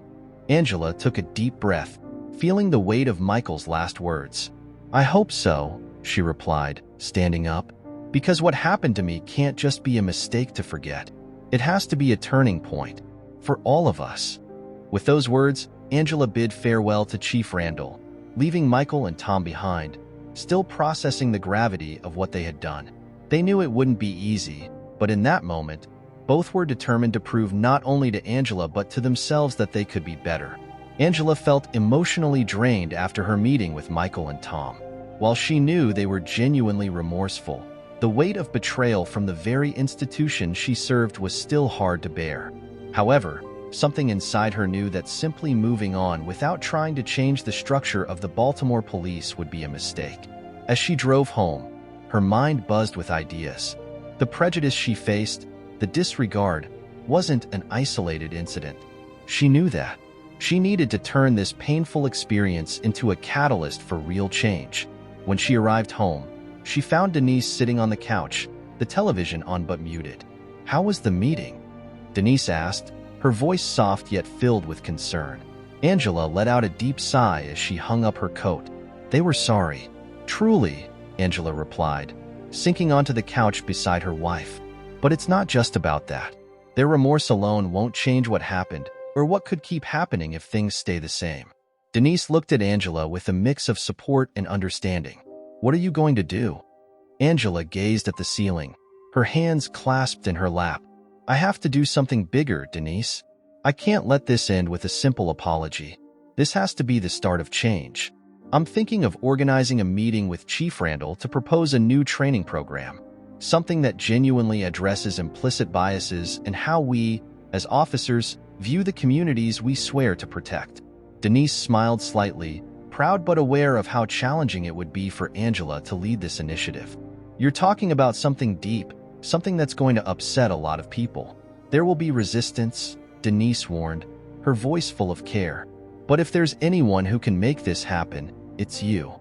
Angela took a deep breath, feeling the weight of Michael's last words. "I hope so," she replied, standing up, "because what happened to me can't just be a mistake to forget. It has to be a turning point, for all of us." With those words, Angela bid farewell to Chief Randall, leaving Michael and Tom behind, still processing the gravity of what they had done. They knew it wouldn't be easy, but in that moment, both were determined to prove not only to Angela but to themselves that they could be better. Angela felt emotionally drained after her meeting with Michael and Tom. While she knew they were genuinely remorseful, the weight of betrayal from the very institution she served was still hard to bear. However, something inside her knew that simply moving on without trying to change the structure of the Baltimore police would be a mistake. As she drove home, her mind buzzed with ideas. The prejudice she faced, the disregard, wasn't an isolated incident. She knew that. She needed to turn this painful experience into a catalyst for real change. When she arrived home, she found Denise sitting on the couch, the television on but muted. How was the meeting? Denise asked, her voice soft yet filled with concern. Angela let out a deep sigh as she hung up her coat. They were sorry. Truly, Angela replied, sinking onto the couch beside her wife. But it's not just about that. Their remorse alone won't change what happened or what could keep happening if things stay the same. Denise looked at Angela with a mix of support and understanding. What are you going to do? Angela gazed at the ceiling, her hands clasped in her lap. I have to do something bigger, Denise. I can't let this end with a simple apology. This has to be the start of change. I'm thinking of organizing a meeting with Chief Randall to propose a new training program, something that genuinely addresses implicit biases and how we, as officers, view the communities we swear to protect. Denise smiled slightly, proud but aware of how challenging it would be for Angela to lead this initiative. You're talking about something deep, something that's going to upset a lot of people. There will be resistance, Denise warned, her voice full of care. But if there's anyone who can make this happen, it's you.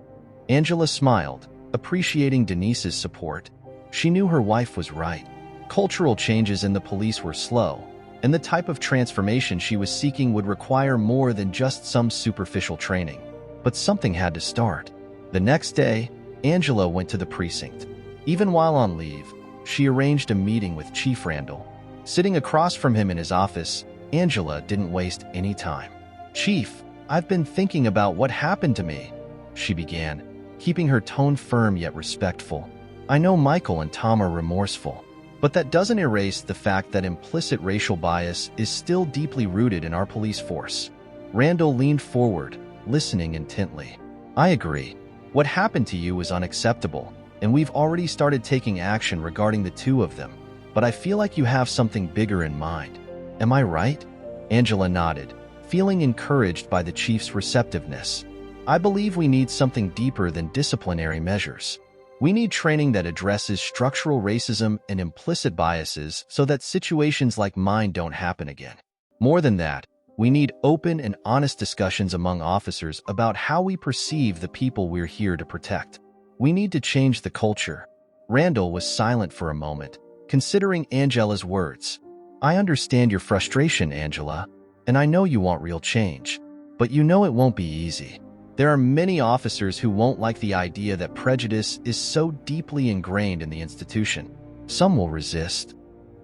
Angela smiled, appreciating Denise's support. She knew her wife was right. Cultural changes in the police were slow, and the type of transformation she was seeking would require more than just some superficial training. But something had to start. The next day, Angela went to the precinct. Even while on leave, she arranged a meeting with Chief Randall. Sitting across from him in his office, Angela didn't waste any time. Chief, I've been thinking about what happened to me, she began, keeping her tone firm yet respectful. I know Michael and Tom are remorseful, but that doesn't erase the fact that implicit racial bias is still deeply rooted in our police force. Randall leaned forward, listening intently. I agree. What happened to you was unacceptable, and we've already started taking action regarding the two of them, but I feel like you have something bigger in mind. Am I right? Angela nodded, feeling encouraged by the chief's receptiveness. I believe we need something deeper than disciplinary measures. We need training that addresses structural racism and implicit biases so that situations like mine don't happen again. More than that, we need open and honest discussions among officers about how we perceive the people we're here to protect. We need to change the culture. Randall was silent for a moment, considering Angela's words. I understand your frustration, Angela, and I know you want real change, but you know it won't be easy. There are many officers who won't like the idea that prejudice is so deeply ingrained in the institution. Some will resist.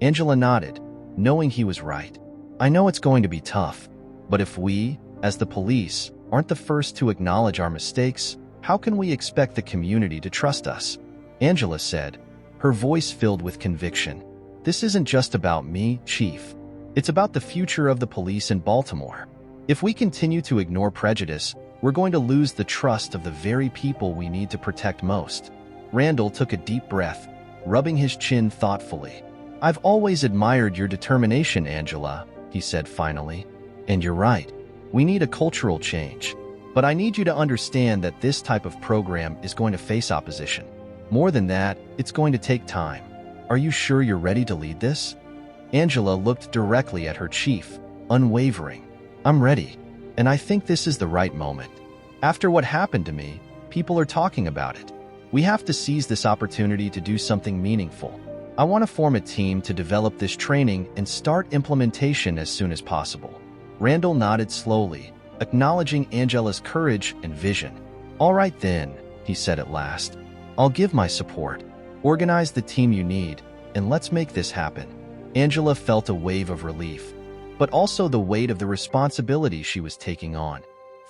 Angela nodded, knowing he was right. I know it's going to be tough, but if we, as the police, aren't the first to acknowledge our mistakes, how can we expect the community to trust us? Angela said, her voice filled with conviction. This isn't just about me, Chief. It's about the future of the police in Baltimore. If we continue to ignore prejudice, we're going to lose the trust of the very people we need to protect most. Randall took a deep breath, rubbing his chin thoughtfully. I've always admired your determination, Angela, he said finally. And you're right. We need a cultural change. But I need you to understand that this type of program is going to face opposition. More than that, it's going to take time. Are you sure you're ready to lead this? Angela looked directly at her chief, unwavering. I'm ready, and I think this is the right moment. After what happened to me, people are talking about it. We have to seize this opportunity to do something meaningful. I want to form a team to develop this training and start implementation as soon as possible. Randall nodded slowly, acknowledging Angela's courage and vision. All right then, he said at last. I'll give my support. Organize the team you need, and let's make this happen. Angela felt a wave of relief, but also the weight of the responsibility she was taking on.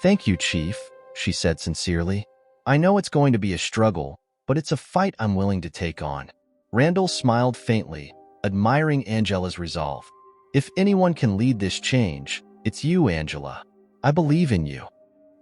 Thank you, Chief, she said sincerely. I know it's going to be a struggle, but it's a fight I'm willing to take on. Randall smiled faintly, admiring Angela's resolve. If anyone can lead this change, it's you, Angela. I believe in you.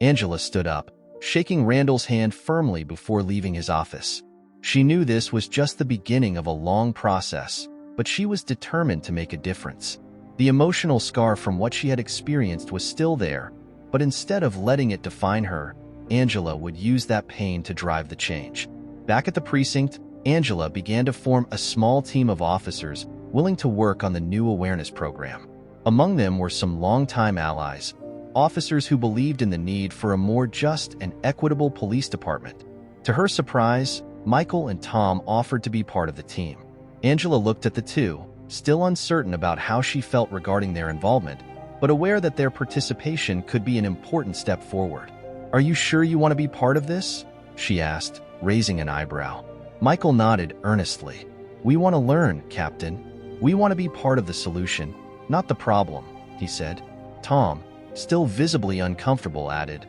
Angela stood up, shaking Randall's hand firmly before leaving his office. She knew this was just the beginning of a long process, but she was determined to make a difference. The emotional scar from what she had experienced was still there, but instead of letting it define her, Angela would use that pain to drive the change. Back at the precinct, Angela began to form a small team of officers willing to work on the new awareness program. Among them were some longtime allies, officers who believed in the need for a more just and equitable police department. To her surprise, Michael and Tom offered to be part of the team. Angela looked at the two, still uncertain about how she felt regarding their involvement, but aware that their participation could be an important step forward. "Are you sure you want to be part of this?" she asked, raising an eyebrow. Michael nodded earnestly. "We want to learn, Captain. We want to be part of the solution, not the problem," he said. Tom, still visibly uncomfortable, added,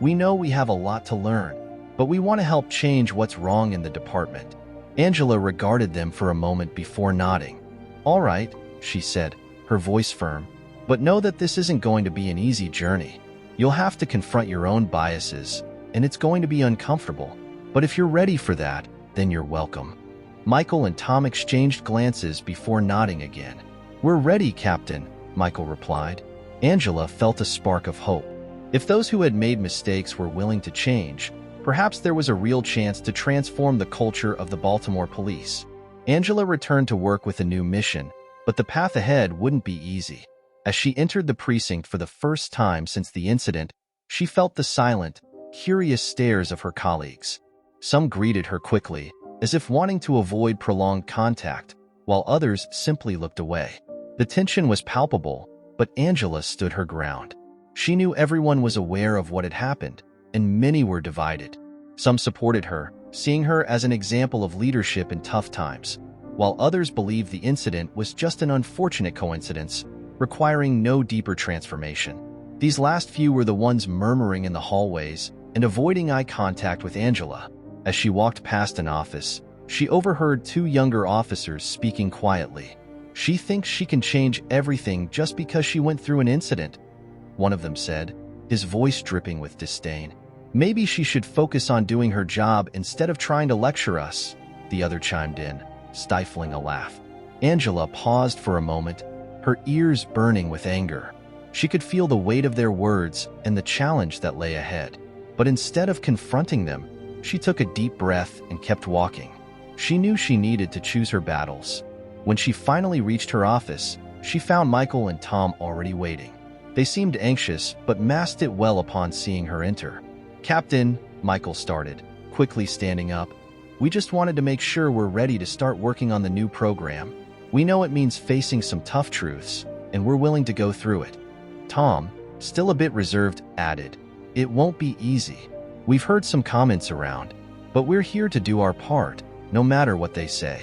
"We know we have a lot to learn, but we want to help change what's wrong in the department." Angela regarded them for a moment before nodding. "All right," she said, her voice firm, "but know that this isn't going to be an easy journey. You'll have to confront your own biases, and it's going to be uncomfortable. But if you're ready for that, then you're welcome." Michael and Tom exchanged glances before nodding again. "We're ready, Captain," Michael replied. Angela felt a spark of hope. If those who had made mistakes were willing to change, perhaps there was a real chance to transform the culture of the Baltimore police. Angela returned to work with a new mission, but the path ahead wouldn't be easy. As she entered the precinct for the first time since the incident, she felt the silent, curious stares of her colleagues. Some greeted her quickly, as if wanting to avoid prolonged contact, while others simply looked away. The tension was palpable, but Angela stood her ground. She knew everyone was aware of what had happened, and many were divided. Some supported her, seeing her as an example of leadership in tough times, while others believed the incident was just an unfortunate coincidence, requiring no deeper transformation. These last few were the ones murmuring in the hallways and avoiding eye contact with Angela. As she walked past an office, she overheard two younger officers speaking quietly. "She thinks she can change everything just because she went through an incident," one of them said, his voice dripping with disdain. "Maybe she should focus on doing her job instead of trying to lecture us," the other chimed in, stifling a laugh. Angela paused for a moment, her ears burning with anger. She could feel the weight of their words and the challenge that lay ahead. But instead of confronting them, she took a deep breath and kept walking. She knew she needed to choose her battles. When she finally reached her office, she found Michael and Tom already waiting. They seemed anxious, but masked it well upon seeing her enter. "Captain," Michael started, quickly standing up, "we just wanted to make sure we're ready to start working on the new program. We know it means facing some tough truths, and we're willing to go through it." Tom, still a bit reserved, added, "It won't be easy. We've heard some comments around, but we're here to do our part, no matter what they say."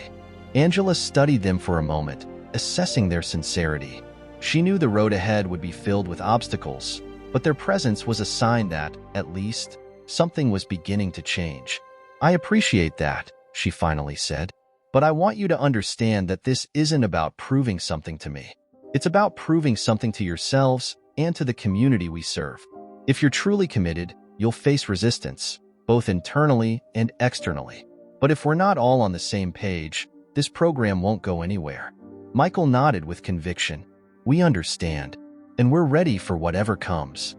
Angela studied them for a moment, assessing their sincerity. She knew the road ahead would be filled with obstacles, but their presence was a sign that, at least, something was beginning to change. "I appreciate that," she finally said, "but I want you to understand that this isn't about proving something to me. It's about proving something to yourselves and to the community we serve. If you're truly committed, you'll face resistance, both internally and externally. But if we're not all on the same page, this program won't go anywhere." Michael nodded with conviction. "We understand, and we're ready for whatever comes."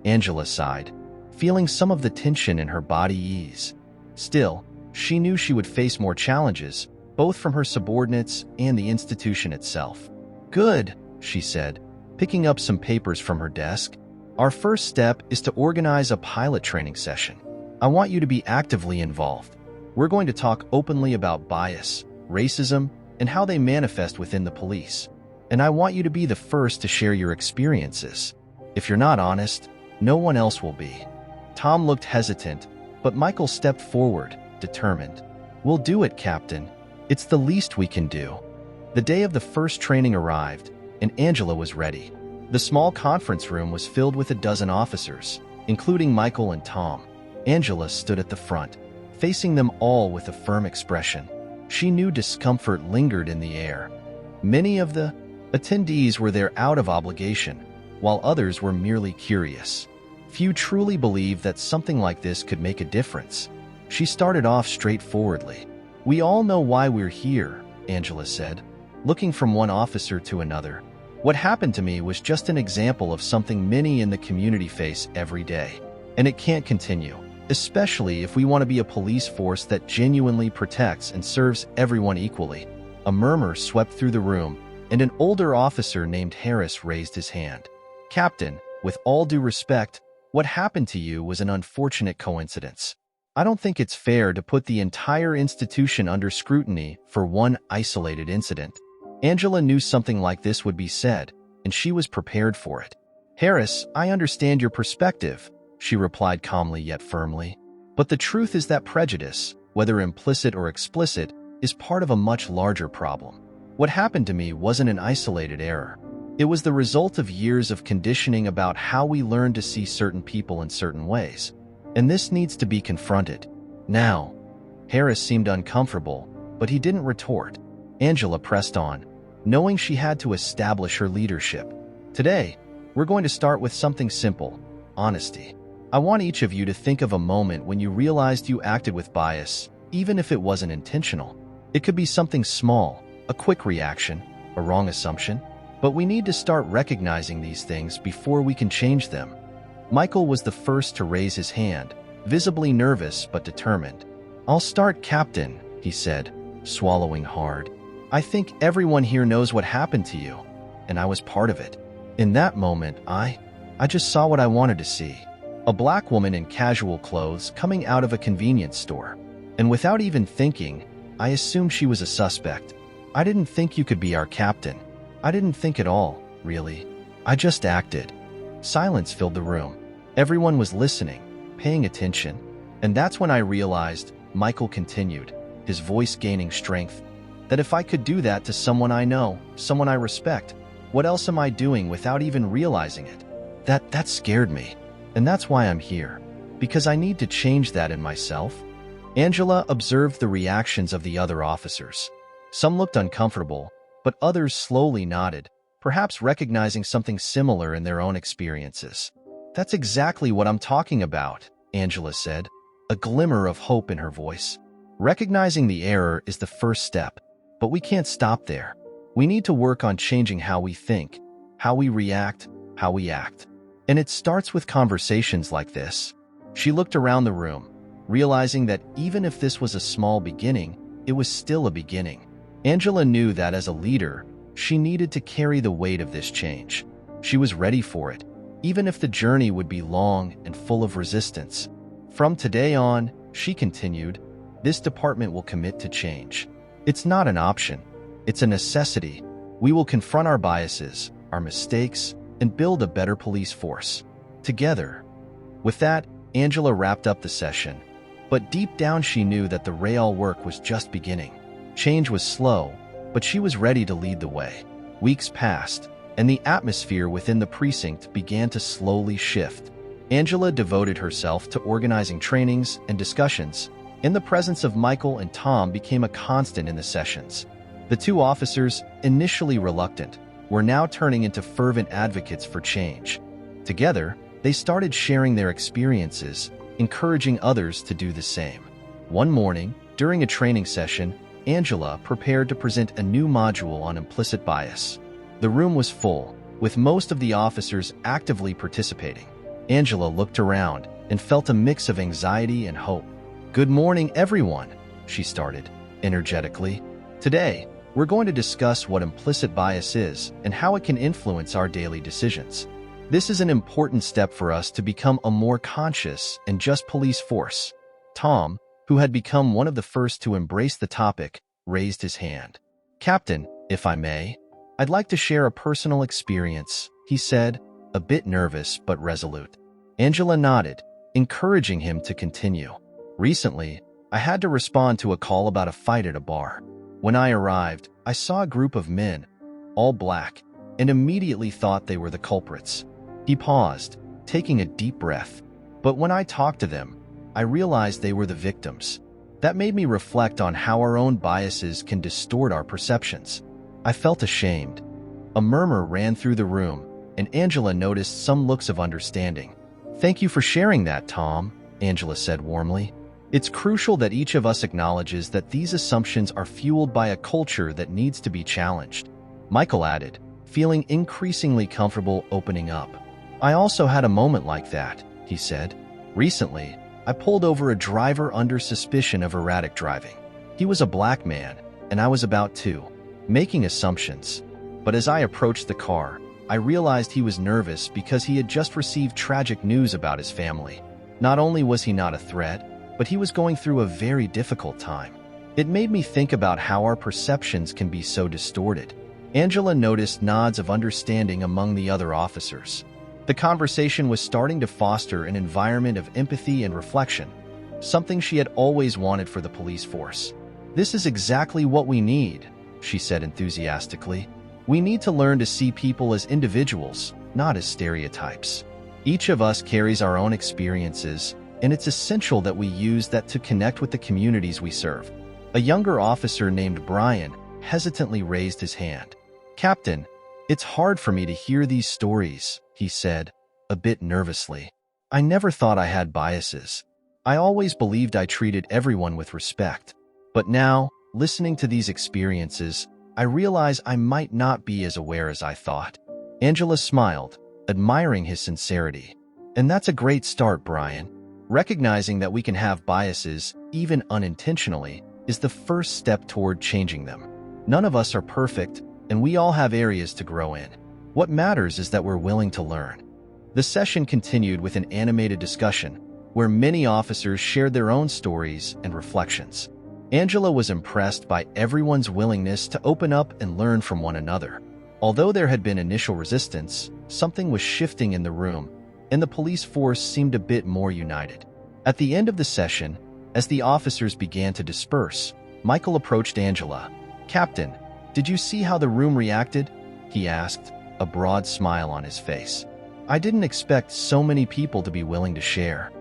Angela sighed, feeling some of the tension in her body ease. Still, she knew she would face more challenges, both from her subordinates and the institution itself. "Good," she said, picking up some papers from her desk. "Our first step is to organize a pilot training session. I want you to be actively involved. We're going to talk openly about bias, racism, and how they manifest within the police. And I want you to be the first to share your experiences. If you're not honest, no one else will be." Tom looked hesitant, but Michael stepped forward, determined. "We'll do it, Captain. It's the least we can do." The day of the first training arrived, and Angela was ready. The small conference room was filled with a dozen officers, including Michael and Tom. Angela stood at the front, facing them all with a firm expression. She knew discomfort lingered in the air. Many of the attendees were there out of obligation, while others were merely curious. Few truly believed that something like this could make a difference. She started off straightforwardly. "We all know why we're here," Angela said, looking from one officer to another. "What happened to me was just an example of something many in the community face every day. And it can't continue, especially if we want to be a police force that genuinely protects and serves everyone equally." A murmur swept through the room, and an older officer named Harris raised his hand. "Captain, with all due respect, what happened to you was an unfortunate coincidence. I don't think it's fair to put the entire institution under scrutiny for one isolated incident." Angela knew something like this would be said, and she was prepared for it. Harris, I understand your perspective, she replied calmly yet firmly. But the truth is that prejudice, whether implicit or explicit, is part of a much larger problem. What happened to me wasn't an isolated error. It was the result of years of conditioning about how we learn to see certain people in certain ways. And this needs to be confronted. Now, Harris seemed uncomfortable, but he didn't retort. Angela pressed on, knowing she had to establish her leadership. Today, we're going to start with something simple: honesty. I want each of you to think of a moment when you realized you acted with bias, even if it wasn't intentional. It could be something small, a quick reaction, a wrong assumption, but we need to start recognizing these things before we can change them. Michael was the first to raise his hand, visibly nervous but determined. I'll start, Captain, he said, swallowing hard. I think everyone here knows what happened to you, and I was part of it. In that moment, I just saw what I wanted to see. A black woman in casual clothes coming out of a convenience store. And without even thinking, I assumed she was a suspect. I didn't think you could be our captain. I didn't think at all, really. I just acted. Silence filled the room. Everyone was listening, paying attention. And that's when I realized, Michael continued, his voice gaining strength, that if I could do that to someone I know, someone I respect, what else am I doing without even realizing it? That scared me. And that's why I'm here. Because I need to change that in myself. Angela observed the reactions of the other officers. Some looked uncomfortable, but others slowly nodded, perhaps recognizing something similar in their own experiences. That's exactly what I'm talking about, Angela said, a glimmer of hope in her voice. Recognizing the error is the first step, but we can't stop there. We need to work on changing how we think, how we react, how we act. And it starts with conversations like this. She looked around the room, realizing that even if this was a small beginning, it was still a beginning. Angela knew that as a leader, she needed to carry the weight of this change. She was ready for it, even if the journey would be long and full of resistance. From today on, she continued, this department will commit to change. It's not an option. It's a necessity. We will confront our biases, our mistakes, and build a better police force. Together. With that, Angela wrapped up the session. But deep down she knew that the real work was just beginning. Change was slow, but she was ready to lead the way. Weeks passed, and the atmosphere within the precinct began to slowly shift. Angela devoted herself to organizing trainings and discussions, and the presence of Michael and Tom became a constant in the sessions. The two officers, initially reluctant, were now turning into fervent advocates for change. Together, they started sharing their experiences, encouraging others to do the same. One morning, during a training session, Angela prepared to present a new module on implicit bias. The room was full, with most of the officers actively participating. Angela looked around and felt a mix of anxiety and hope. Good morning, everyone, she started, energetically. Today, we're going to discuss what implicit bias is and how it can influence our daily decisions. This is an important step for us to become a more conscious and just police force. Tom, who had become one of the first to embrace the topic, raised his hand. Captain, if I may, I'd like to share a personal experience, he said, a bit nervous but resolute. Angela nodded, encouraging him to continue. Recently, I had to respond to a call about a fight at a bar. When I arrived, I saw a group of men, all black, and immediately thought they were the culprits. He paused, taking a deep breath. But when I talked to them, I realized they were the victims. That made me reflect on how our own biases can distort our perceptions. I felt ashamed. A murmur ran through the room, and Angela noticed some looks of understanding. Thank you for sharing that, Tom, Angela said warmly. It's crucial that each of us acknowledges that these assumptions are fueled by a culture that needs to be challenged. Michael added, feeling increasingly comfortable opening up. I also had a moment like that, he said. Recently, I pulled over a driver under suspicion of erratic driving. He was a black man, and I was about to, making assumptions. But as I approached the car, I realized he was nervous because he had just received tragic news about his family. Not only was he not a threat, but he was going through a very difficult time. It made me think about how our perceptions can be so distorted. Angela noticed nods of understanding among the other officers. The conversation was starting to foster an environment of empathy and reflection, something she had always wanted for the police force. "This is exactly what we need," she said enthusiastically. "We need to learn to see people as individuals, not as stereotypes. Each of us carries our own experiences, and it's essential that we use that to connect with the communities we serve." A younger officer named Brian hesitantly raised his hand. "Captain, it's hard for me to hear these stories," he said, a bit nervously. "I never thought I had biases. I always believed I treated everyone with respect. But now, listening to these experiences, I realize I might not be as aware as I thought." Angela smiled, admiring his sincerity. "And that's a great start, Brian. Recognizing that we can have biases, even unintentionally, is the first step toward changing them. None of us are perfect, and we all have areas to grow in. What matters is that we're willing to learn." The session continued with an animated discussion, where many officers shared their own stories and reflections. Angela was impressed by everyone's willingness to open up and learn from one another. Although there had been initial resistance, something was shifting in the room, and the police force seemed a bit more united. At the end of the session, as the officers began to disperse, Michael approached Angela. "Captain, did you see how the room reacted?" he asked, a broad smile on his face. "I didn't expect so many people to be willing to share."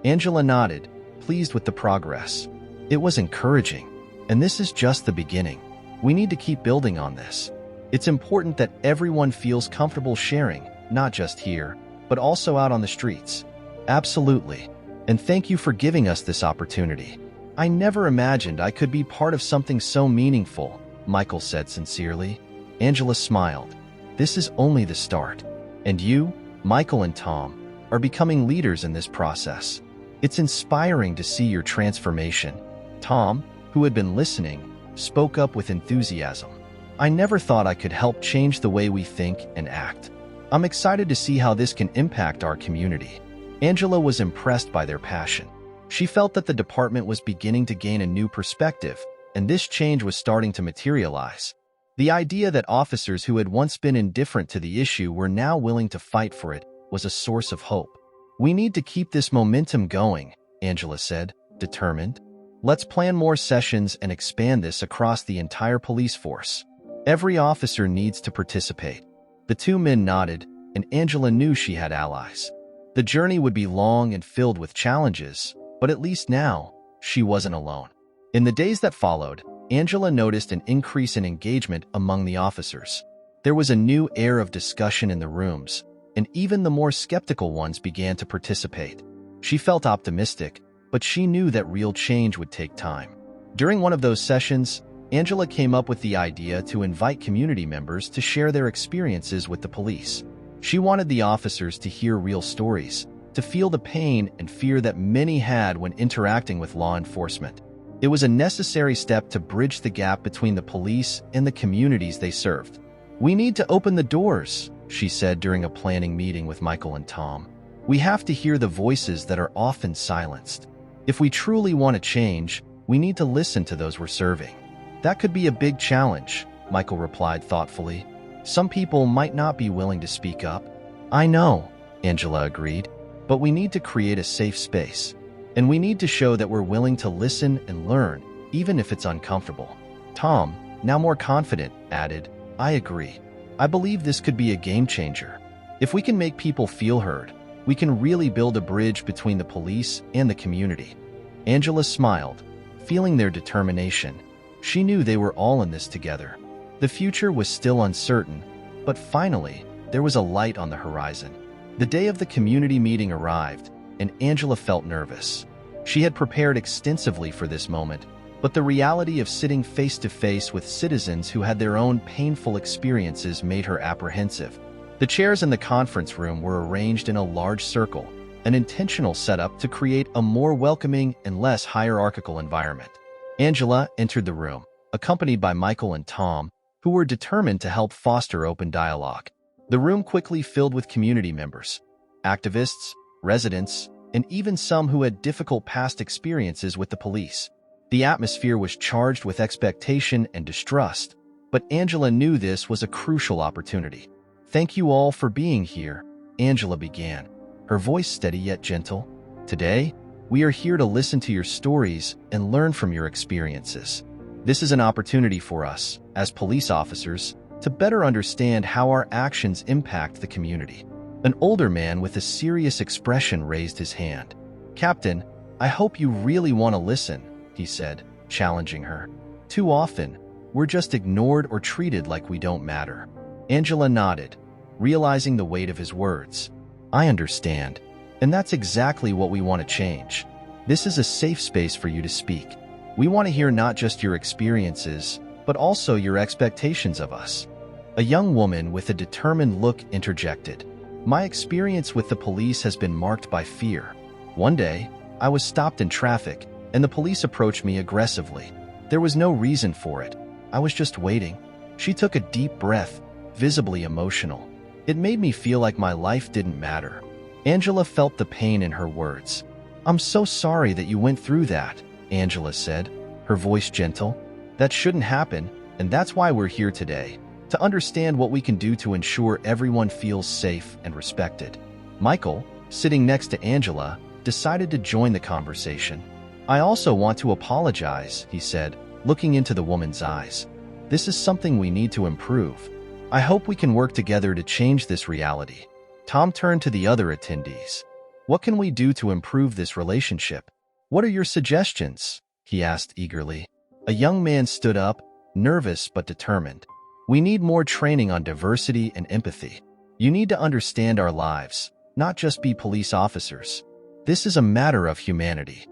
Angela nodded, pleased with the progress. "It was encouraging, and this is just the beginning. We need to keep building on this. It's important that everyone feels comfortable sharing, not just here, but also out on the streets." "Absolutely. And thank you for giving us this opportunity. I never imagined I could be part of something so meaningful," Michael said sincerely. Angela smiled. "This is only the start. And you, Michael and Tom, are becoming leaders in this process. It's inspiring to see your transformation." Tom, who had been listening, spoke up with enthusiasm. "I never thought I could help change the way we think and act. I'm excited to see how this can impact our community." Angela was impressed by their passion. She felt that the department was beginning to gain a new perspective, and this change was starting to materialize. The idea that officers who had once been indifferent to the issue were now willing to fight for it was a source of hope. "We need to keep this momentum going," Angela said, determined. "Let's plan more sessions and expand this across the entire police force. Every officer needs to participate." The two men nodded, and Angela knew she had allies. The journey would be long and filled with challenges, but at least now, she wasn't alone. In the days that followed, Angela noticed an increase in engagement among the officers. There was a new air of discussion in the rooms, and even the more skeptical ones began to participate. She felt optimistic, but she knew that real change would take time. During one of those sessions, Angela came up with the idea to invite community members to share their experiences with the police. She wanted the officers to hear real stories, to feel the pain and fear that many had when interacting with law enforcement. It was a necessary step to bridge the gap between the police and the communities they served. "We need to open the doors," she said during a planning meeting with Michael and Tom. "We have to hear the voices that are often silenced. If we truly want to change, we need to listen to those we're serving." "That could be a big challenge," Michael replied thoughtfully. "Some people might not be willing to speak up." "I know," Angela agreed, "but we need to create a safe space. And we need to show that we're willing to listen and learn, even if it's uncomfortable." Tom, now more confident, added, "I agree. I believe this could be a game changer. If we can make people feel heard, we can really build a bridge between the police and the community." Angela smiled, feeling their determination. She knew they were all in this together. The future was still uncertain, but finally, there was a light on the horizon. The day of the community meeting arrived, and Angela felt nervous. She had prepared extensively for this moment, but the reality of sitting face-to-face with citizens who had their own painful experiences made her apprehensive. The chairs in the conference room were arranged in a large circle, an intentional setup to create a more welcoming and less hierarchical environment. Angela entered the room, accompanied by Michael and Tom, who were determined to help foster open dialogue. The room quickly filled with community members, activists, residents, and even some who had difficult past experiences with the police. The atmosphere was charged with expectation and distrust, But Angela knew this was a crucial opportunity. "Thank you all for being here," Angela began, her voice steady yet gentle. "Today, we are here to listen to your stories and learn from your experiences. This is an opportunity for us, as police officers, to better understand how our actions impact the community." An older man with a serious expression raised his hand. "Captain, I hope you really want to listen," he said, challenging her. "Too often, we're just ignored or treated like we don't matter." Angela nodded, realizing the weight of his words. "I understand, and that's exactly what we want to change. This is a safe space for you to speak. We want to hear not just your experiences, but also your expectations of us." A young woman with a determined look interjected. "My experience with the police has been marked by fear. One day, I was stopped in traffic, and the police approached me aggressively. There was no reason for it. I was just waiting." She took a deep breath, visibly emotional. "It made me feel like my life didn't matter." Angela felt the pain in her words. "I'm so sorry that you went through that," Angela said, her voice gentle. "That shouldn't happen, and that's why we're here today, to understand what we can do to ensure everyone feels safe and respected." Michael, sitting next to Angela, decided to join the conversation. "I also want to apologize," he said, looking into the woman's eyes. "This is something we need to improve. I hope we can work together to change this reality." Tom turned to the other attendees. "What can we do to improve this relationship? What are your suggestions?" he asked eagerly. A young man stood up, nervous but determined. "We need more training on diversity and empathy. You need to understand our lives, not just be police officers. This is a matter of humanity."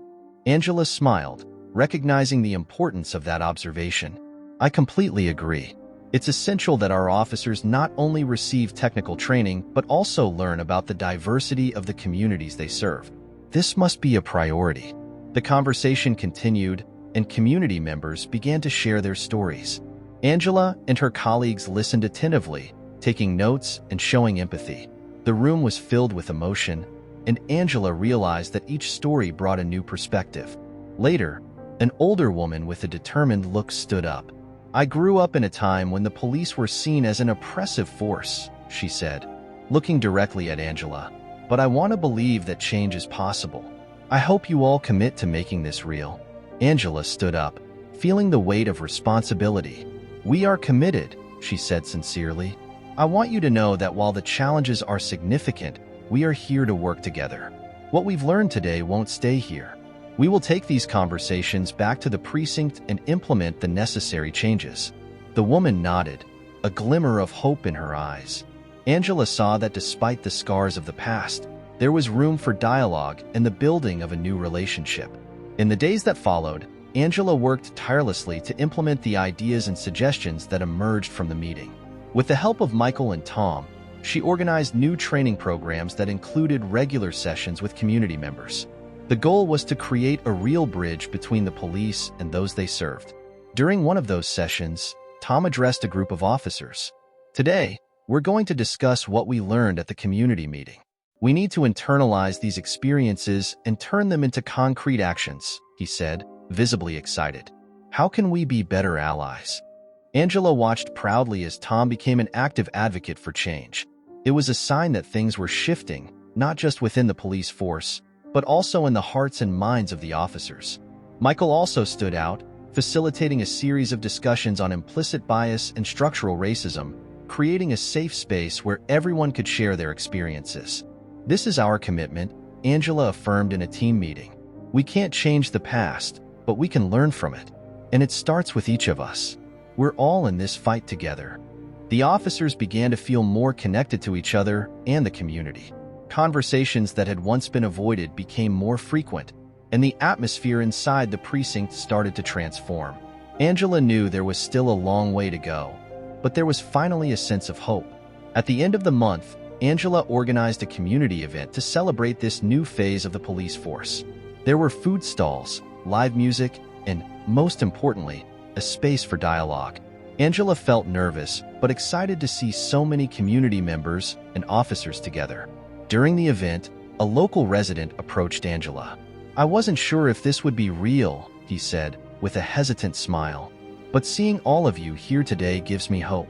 Angela smiled, recognizing the importance of that observation. "I completely agree. It's essential that our officers not only receive technical training, but also learn about the diversity of the communities they serve. This must be a priority." The conversation continued, and community members began to share their stories. Angela and her colleagues listened attentively, taking notes and showing empathy. The room was filled with emotion, and Angela realized that each story brought a new perspective. Later, an older woman with a determined look stood up. "I grew up in a time when the police were seen as an oppressive force," she said, looking directly at Angela. "But I want to believe that change is possible. I hope you all commit to making this real." Angela stood up, feeling the weight of responsibility. "We are committed," she said sincerely. "I want you to know that while the challenges are significant, we are here to work together. What we've learned today won't stay here. We will take these conversations back to the precinct and implement the necessary changes." The woman nodded, a glimmer of hope in her eyes. Angela saw that despite the scars of the past, there was room for dialogue and the building of a new relationship. In the days that followed, Angela worked tirelessly to implement the ideas and suggestions that emerged from the meeting. With the help of Michael and Tom, she organized new training programs that included regular sessions with community members. The goal was to create a real bridge between the police and those they served. During one of those sessions, Tom addressed a group of officers. "Today, we're going to discuss what we learned at the community meeting. We need to internalize these experiences and turn them into concrete actions," he said, visibly excited. "How can we be better allies?" Angela watched proudly as Tom became an active advocate for change. It was a sign that things were shifting, not just within the police force, but also in the hearts and minds of the officers. Michael also stood out, facilitating a series of discussions on implicit bias and structural racism, creating a safe space where everyone could share their experiences. "This is our commitment," Angela affirmed in a team meeting. "We can't change the past, but we can learn from it. And it starts with each of us. We're all in this fight together." The officers began to feel more connected to each other and the community. Conversations that had once been avoided became more frequent, and the atmosphere inside the precinct started to transform. Angela knew there was still a long way to go, but there was finally a sense of hope. At the end of the month, Angela organized a community event to celebrate this new phase of the police force. There were food stalls, live music, and, most importantly, a space for dialogue. Angela felt nervous, but excited to see so many community members and officers together. During the event, a local resident approached Angela. "I wasn't sure if this would be real," he said, with a hesitant smile. But seeing all of you here today gives me hope.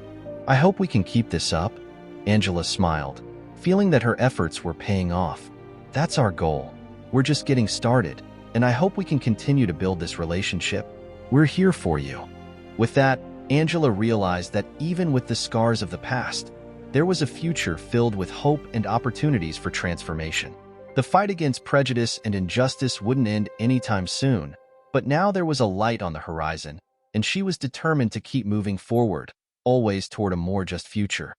I hope we can keep this up." Angela smiled, feeling that her efforts were paying off. "That's our goal. We're just getting started, and I hope we can continue to build this relationship. We're here for you." With that, Angela realized that even with the scars of the past, there was a future filled with hope and opportunities for transformation. The fight against prejudice and injustice wouldn't end anytime soon, but now there was a light on the horizon, and she was determined to keep moving forward, always toward a more just future.